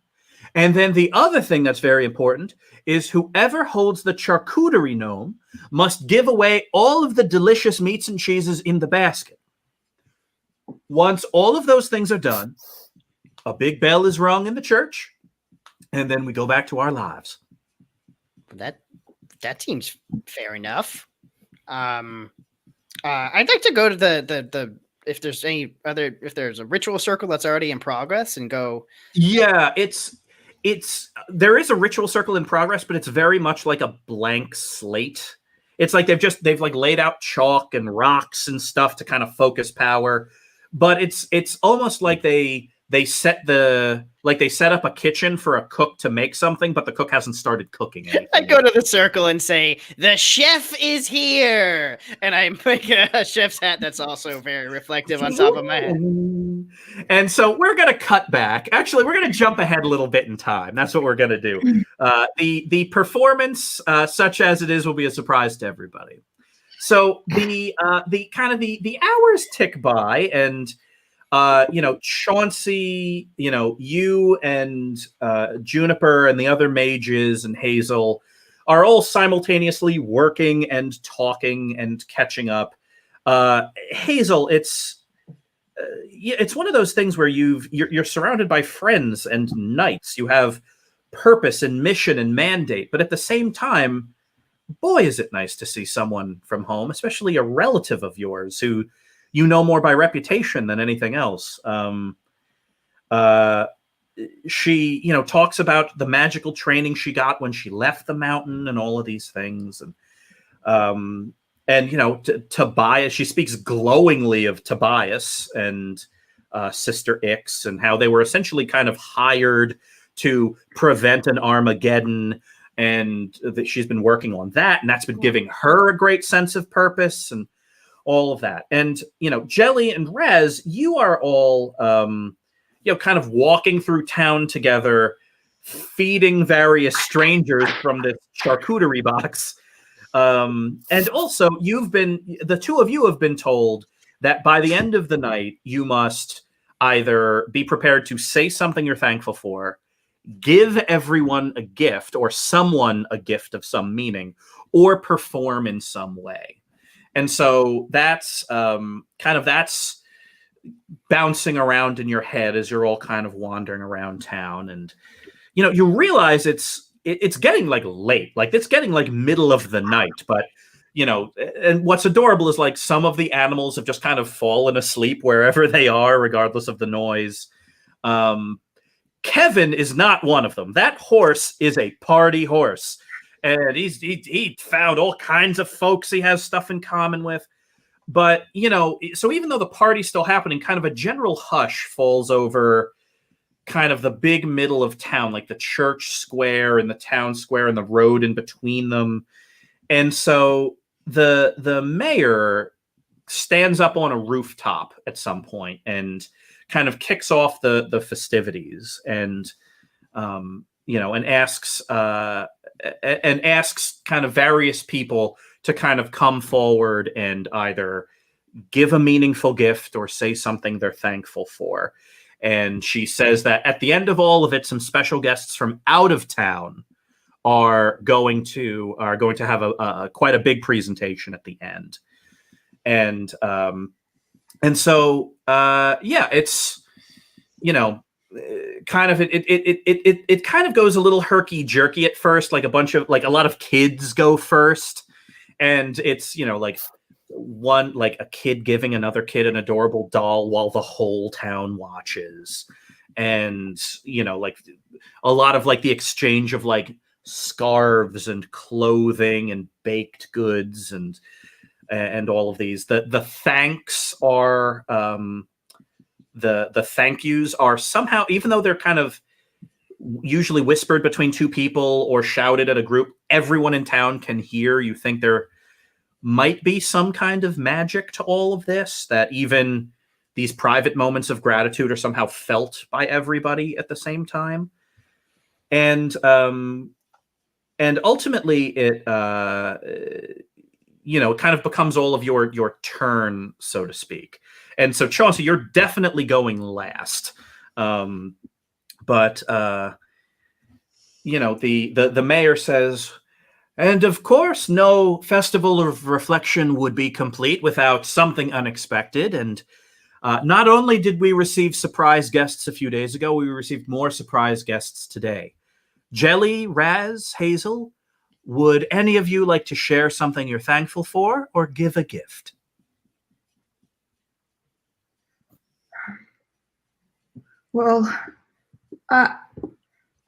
And then the other thing that's very important is whoever holds the charcuterie gnome must give away all of the delicious meats and cheeses in the basket. Once all of those things are done, a big bell is rung in the church, and then we go back to our lives. That seems fair enough. I'd like to go to the if there's a ritual circle that's already in progress and go. Yeah, there is a ritual circle in progress, but it's very much like a blank slate. It's like they've laid out chalk and rocks and stuff to kind of focus power, but it's almost like they set up a kitchen for a cook to make something, but the cook hasn't started cooking anything. I go to the circle and say, "The chef is here," and I make a chef's hat that's also very reflective on top of my head. And so we're going to cut back. Actually, we're going to jump ahead a little bit in time. That's what we're going to do. The performance, such as it is, will be a surprise to everybody. So the hours tick by, and Chauncey, you and Juniper and the other mages and Hazel are all simultaneously working and talking and catching up. Hazel, it's one of those things where you're surrounded by friends and knights. You have purpose and mission and mandate, but at the same time, boy, is it nice to see someone from home, especially a relative of yours who you know more by reputation than anything else. She, talks about the magical training she got when she left the mountain and all of these things. And Tobias, she speaks glowingly of Tobias and Sister Ix and how they were essentially kind of hired to prevent an Armageddon, and that she's been working on that, and that's been giving her a great sense of purpose and all of that. And, Jelly and Rez, you are all, kind of walking through town together, feeding various strangers from this charcuterie box. And also, the two of you have been told that by the end of the night, you must either be prepared to say something you're thankful for, give everyone a gift or someone a gift of some meaning, or perform in some way. And so that's that's bouncing around in your head as you're all kind of wandering around town. And, you realize it's getting like late, like it's getting like middle of the night, but and what's adorable is like some of the animals have just kind of fallen asleep wherever they are, regardless of the noise. Kevin is not one of them. That horse is a party horse, and he found all kinds of folks he has stuff in common with. But, so even though the party's still happening, kind of a general hush falls over kind of the big middle of town, like the church square and the town square and the road in between them. And so the mayor stands up on a rooftop at some point and kind of kicks off the festivities and asks kind of various people to kind of come forward and either give a meaningful gift or say something they're thankful for. And she says that at the end of all of it, some special guests from out of town are going to have a quite a big presentation at the end. And so it's kind of it kind of goes a little herky jerky at first, like a lot of kids go first, and it's like a kid giving another kid an adorable doll while the whole town watches, and like a lot of like the exchange of like scarves and clothing and baked goods and all of these. The thanks are the thank yous are somehow, even though they're kind of usually whispered between two people or shouted at a group, everyone in town can hear. You think there might be some kind of magic to all of this, that even these private moments of gratitude are somehow felt by everybody at the same time. And ultimately it kind of becomes all of your turn, so to speak. And so, Chauncey, you're definitely going last. But the mayor says, and of course, no festival of reflection would be complete without something unexpected. And not only did we receive surprise guests a few days ago, we received more surprise guests today. Jelly, Raz, Hazel, would any of you like to share something you're thankful for or give a gift? Well, I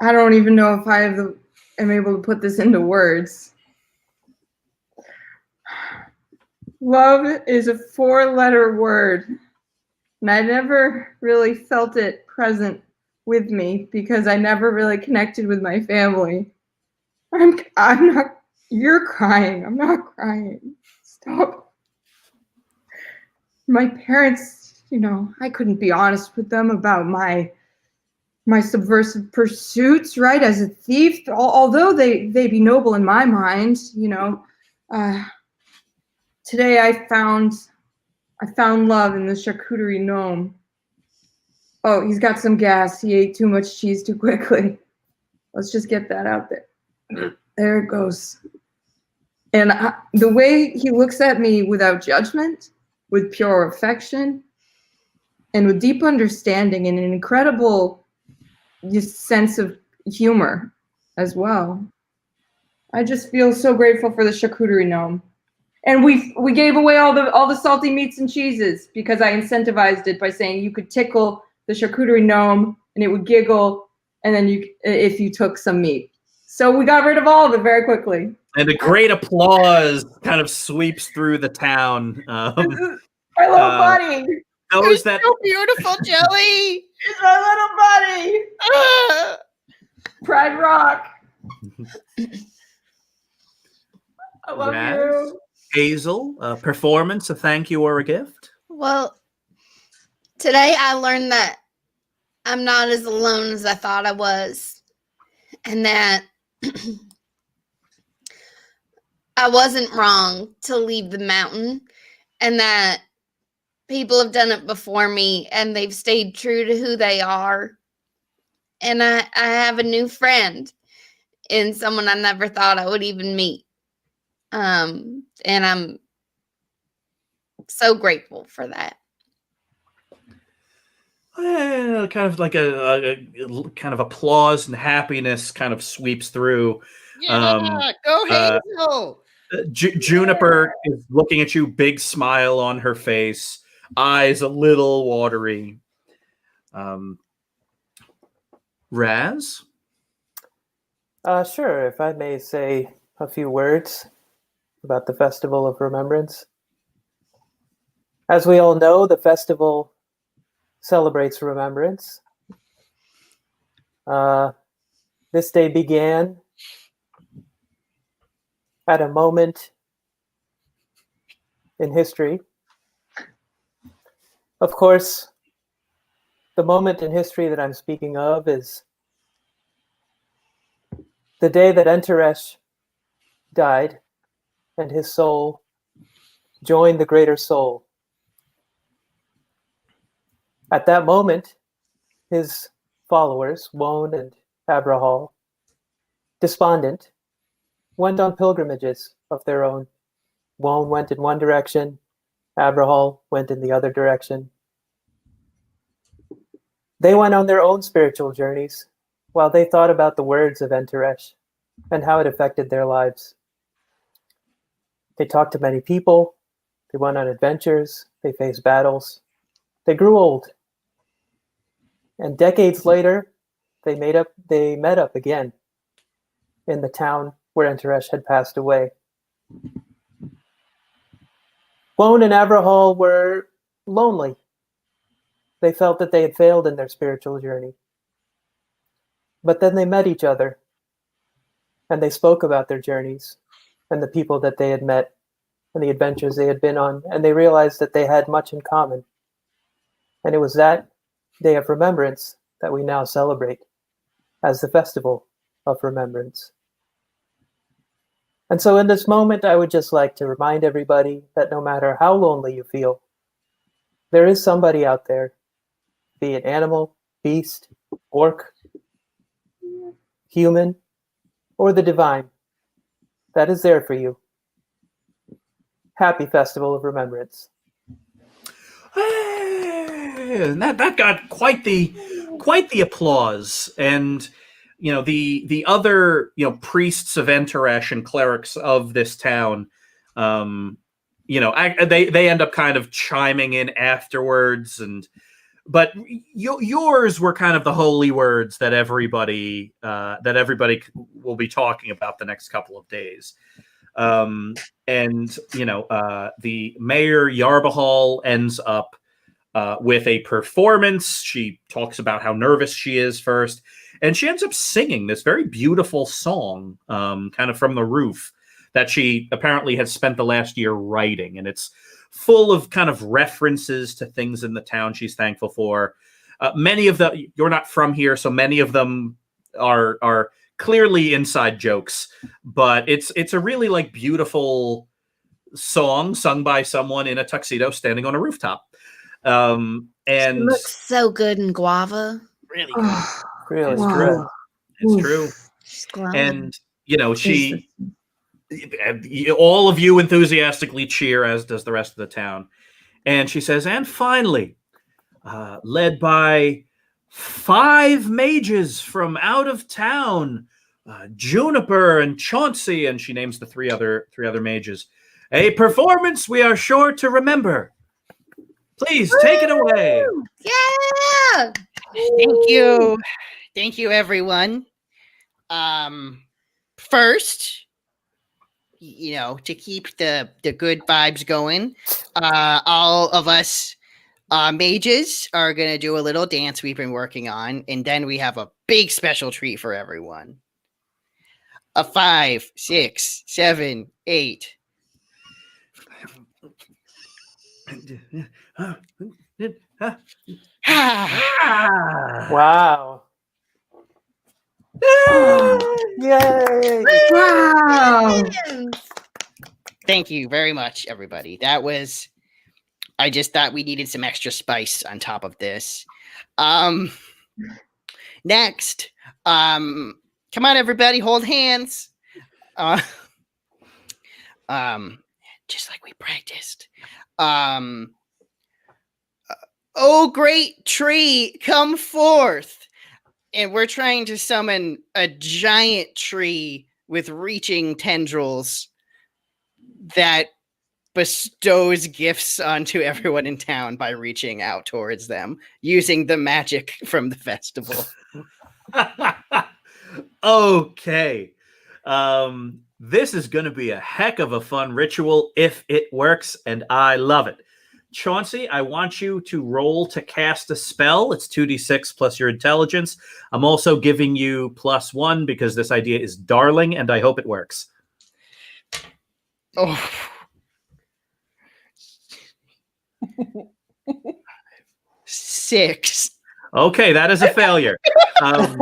don't even know if am able to put this into words. Love is a 4-letter word, and I never really felt it present with me because I never really connected with my family. I'm not. You're crying. I'm not crying. Stop. My parents, I couldn't be honest with them about my subversive pursuits, right? As a thief, although they be noble in my mind, today I found love in the charcuterie gnome. Oh, he's got some gas. He ate too much cheese too quickly. Let's just get that out there. There it goes. And the way he looks at me without judgment, with pure affection, and with deep understanding and an incredible sense of humor as well. I just feel so grateful for the charcuterie gnome. And we gave away all the salty meats and cheeses because I incentivized it by saying you could tickle the charcuterie gnome and it would giggle, and then if you took some meat. So we got rid of all of it very quickly. And a great applause kind of sweeps through the town. My little buddy. Those that so beautiful, Jelly. It's my little buddy. Ah. Pride Rock. I love Raz, you. Hazel, a performance, a thank you, or a gift? Well, today I learned that I'm not as alone as I thought I was, and that I wasn't wrong to leave the mountain, and that people have done it before me and they've stayed true to who they are. And I have a new friend in someone I never thought I would even meet. And I'm so grateful for that. Kind of like a kind of applause and happiness kind of sweeps through. Yeah, go Hazel. Juniper is looking at you, big smile on her face, eyes a little watery. Raz? Sure, if I may say a few words about the Festival of Remembrance. As we all know, the festival celebrates remembrance. This day began at a moment in history. Of course, the moment in history that I'm speaking of is the day that Enteresh died and his soul joined the greater soul. At that moment, his followers, Wone and Abrahal, despondent, went on pilgrimages of their own. Wone went in one direction, Abrahal went in the other direction. They went on their own spiritual journeys while they thought about the words of Enteresh and how it affected their lives. They talked to many people, they went on adventures, they faced battles, they grew old. And decades later, they met up again in the town where Enteresh had passed away. Wone and Abrahal were lonely. They felt that they had failed in their spiritual journey. But then they met each other, and they spoke about their journeys and the people that they had met and the adventures they had been on, and they realized that they had much in common. And it was that day of remembrance that we now celebrate as the Festival of Remembrance. And so in this moment, I would just like to remind everybody that no matter how lonely you feel, there is somebody out there, be it animal, beast, orc, human, or the divine, that is there for you. Happy Festival of Remembrance. And that got quite the applause. And the other priests of Enteresh and clerics of this town, they end up kind of chiming in afterwards. But yours were kind of the holy words that everybody will be talking about the next couple of days. The mayor Yarbahal ends up with a performance. She talks about how nervous she is first, and she ends up singing this very beautiful song, kind of from the roof, that she apparently has spent the last year writing, and it's full of kind of references to things in the town she's thankful for. Many of them, you're not from here, so many of them are clearly inside jokes, but it's a really beautiful song sung by someone in a tuxedo standing on a rooftop. And She looks so good in guava. Really good. Really it's good. true. It's true. She's glowing. And she, all of you enthusiastically cheer, as does the rest of the town. And she says, and finally, led by 5 mages from out of town Juniper and Chauncey, and she names the three other mages. A performance we are sure to remember. Please take it away. Yeah. Thank you, everyone. First, to keep the good vibes going, all of us mages are gonna do a little dance we've been working on, and then we have a big special treat for everyone. A 5, 6, 7, 8. Wow. Yay! Wow. Thank you very much, everybody. I just thought we needed some extra spice on top of this. Next, come on, everybody, hold hands. Just like we practiced. Oh, great tree, come forth. And we're trying to summon a giant tree with reaching tendrils that bestows gifts onto everyone in town by reaching out towards them using the magic from the festival. Okay. This is going to be a heck of a fun ritual if it works, and I love it. Chauncey, I want you to roll to cast a spell. It's 2d6 plus your intelligence. I'm also giving you +1 because this idea is darling, and I hope it works. Oh. 6. Okay, that is a failure. Oh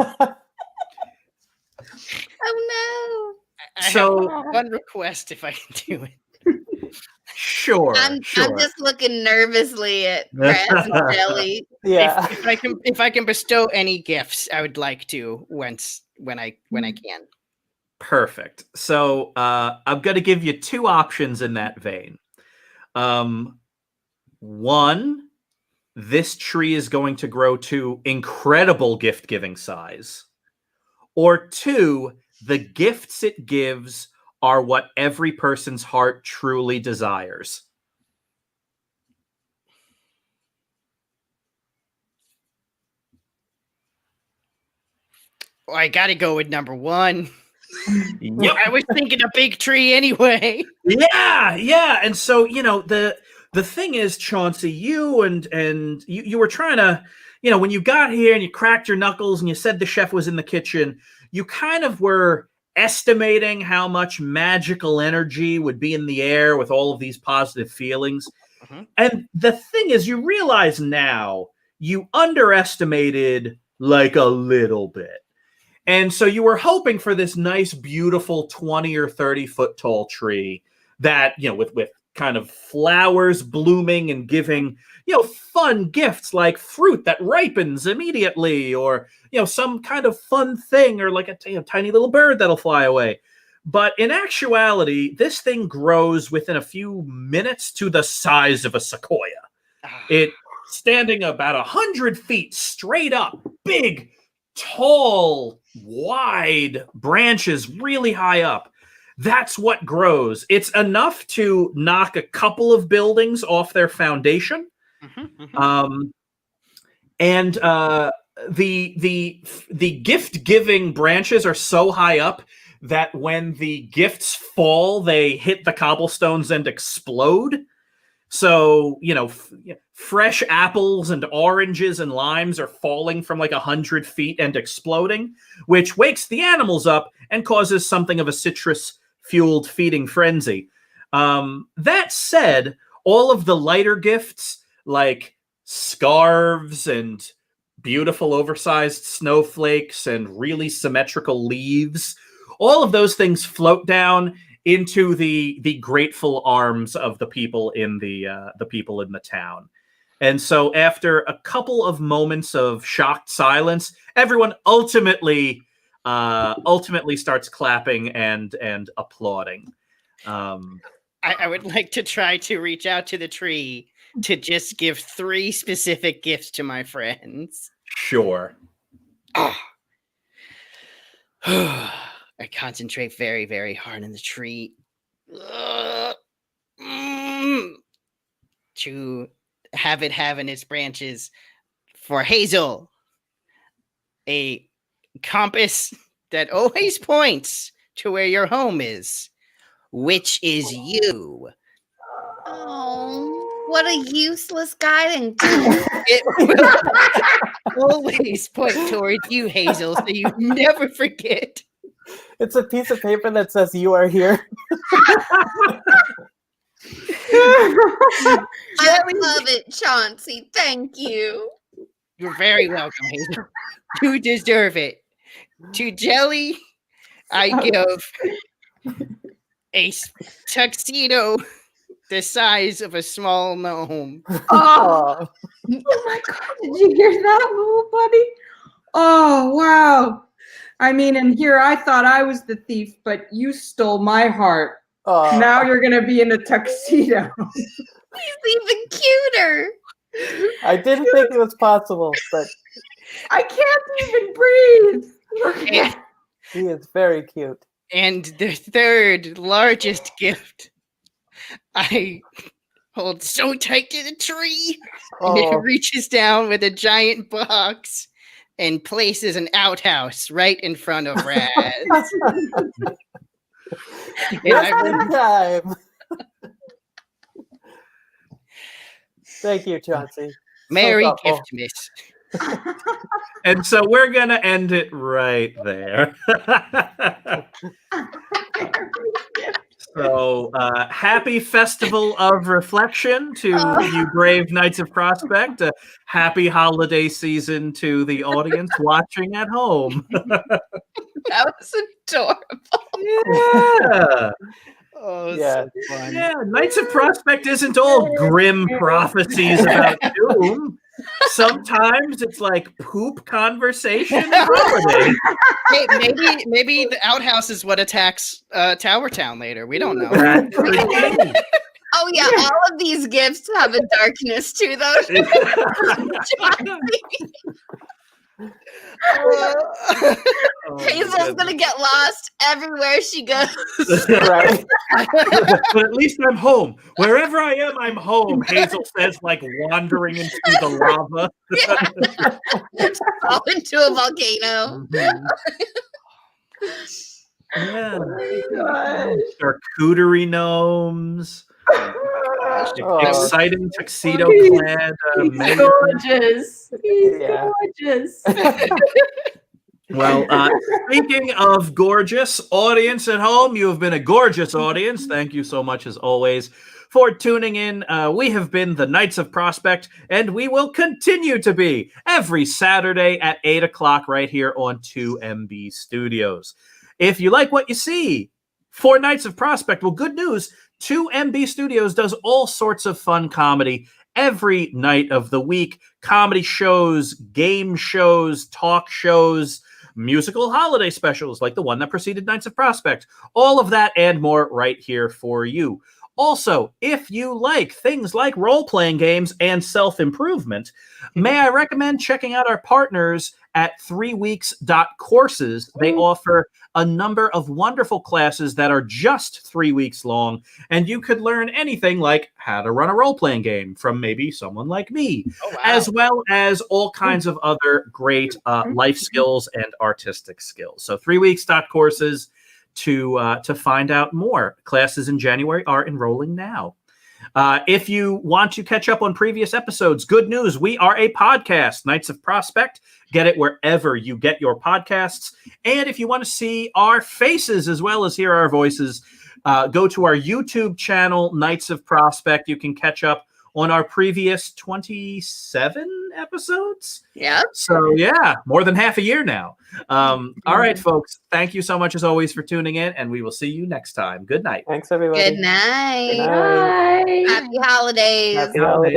no. I So- have one request if I can do it. Sure, I'm sure. just looking nervously at Raz and Jelly. Yeah. If I can bestow any gifts, I would like to when I can. Perfect. So I'm going to give you 2 options in that vein. One, this tree is going to grow to incredible gift-giving size. Or 2, the gifts it gives are what every person's heart truly desires. Oh, I gotta go with number 1. Yep. I was thinking a big tree anyway. Yeah. And so, the thing is, Chauncey, you and you were trying to, when you got here and you cracked your knuckles and you said the chef was in the kitchen, you kind of were estimating how much magical energy would be in the air with all of these positive feelings. Mhm. And the thing is, you realize now you underestimated like a little bit. And so you were hoping for this nice, beautiful 20 or 30 foot tall tree that, with kind of flowers blooming and giving, fun gifts like fruit that ripens immediately, or, some kind of fun thing, or like a tiny little bird that'll fly away. But in actuality, this thing grows within a few minutes to the size of a sequoia. It standing about 100 feet straight up, big, tall, wide branches really high up. That's what grows. It's enough to knock a couple of buildings off their foundation. And the gift-giving branches are so high up that when the gifts fall, they hit the cobblestones and explode. So, fresh apples and oranges and limes are falling from like 100 feet and exploding, which wakes the animals up and causes something of a citrus-fueled feeding frenzy. That said, all of the lighter gifts, like scarves and beautiful oversized snowflakes and really symmetrical leaves, all of those things float down into the grateful arms of the people in the people in the town. And so after a couple of moments of shocked silence, everyone ultimately starts clapping and applauding. I would like to try to reach out to the tree to just give 3 specific gifts to my friends. Sure. I concentrate very, very hard in the tree to have it have in its branches for Hazel a compass that always points to where your home is, which is you. Oh, what a useless guiding tool. It will always point towards you, Hazel, so you never forget. It's a piece of paper that says you are here. I love it, Chauncey. Thank you. You're very welcome, Hazel. You deserve it. To Jelly, I give a tuxedo the size of a small gnome. Oh, oh my God. Did you hear that, little buddy? Oh, wow. I mean, and here I thought I was the thief, but you stole my heart. Now you're going to be in a tuxedo. He's even cuter. I didn't think it was possible, but I can't even breathe. he is very cute. And the third largest gift, I hold so tight to the tree, and it reaches down with a giant box and places an outhouse right in front of Raz. Time. Thank you, Chauncey. Merry So thoughtful. Giftmas. And so we're going to end it right there. So happy Festival of Reflection to you brave Knights of Prospect. Happy holiday season to the audience watching at home. That was adorable. Yeah. Oh, Yeah. so fun. Yeah, Knights of Prospect isn't all grim prophecies about doom. Sometimes it's like poop conversation holiday. Hey, maybe the outhouse is what attacks Tower Town later. We don't know. That could be. Oh yeah, all of these gifts have a darkness to them. Hazel's gonna get lost everywhere she goes. Right. But at least I'm home. Wherever I am, I'm home. Hazel says, like wandering into the lava. Fall into a volcano. Yeah. Gosh. Charcuterie gnomes. Exciting tuxedo clad. He's gorgeous. He's gorgeous. Well, speaking of gorgeous, audience at home, you have been a gorgeous audience. Thank you so much, as always, for tuning in. We have been the Knights of Prospect, and we will continue to be every Saturday at 8 o'clock right here on 2MB Studios. If you like what you see for Knights of Prospect, well, good news. 2MB Studios does all sorts of fun comedy every night of the week. Comedy shows, game shows, talk shows, musical holiday specials like the one that preceded Knights of Prospect. All of that and more right here for you. Also, if you like things like role-playing games and self-improvement, may I recommend checking out our partners at 3weeks.courses. They offer a number of wonderful classes that are just 3 weeks long, and you could learn anything like how to run a role-playing game from maybe someone like me, as well as all kinds of other great life skills and artistic skills. So 3weeks.courses to find out more. Classes in January are enrolling now. If you want to catch up on previous episodes, good news. We are a podcast, Knights of Prospect. Get it wherever you get your podcasts. And if you want to see our faces as well as hear our voices, go to our YouTube channel, Knights of Prospect. You can catch up on our previous 27 episodes. Yeah. So, yeah, more than half a year now. All right, folks. Thank you so much, as always, for tuning in, and we will see you next time. Good night. Thanks, everybody. Good night. Good night. Bye. Happy holidays. Happy holidays.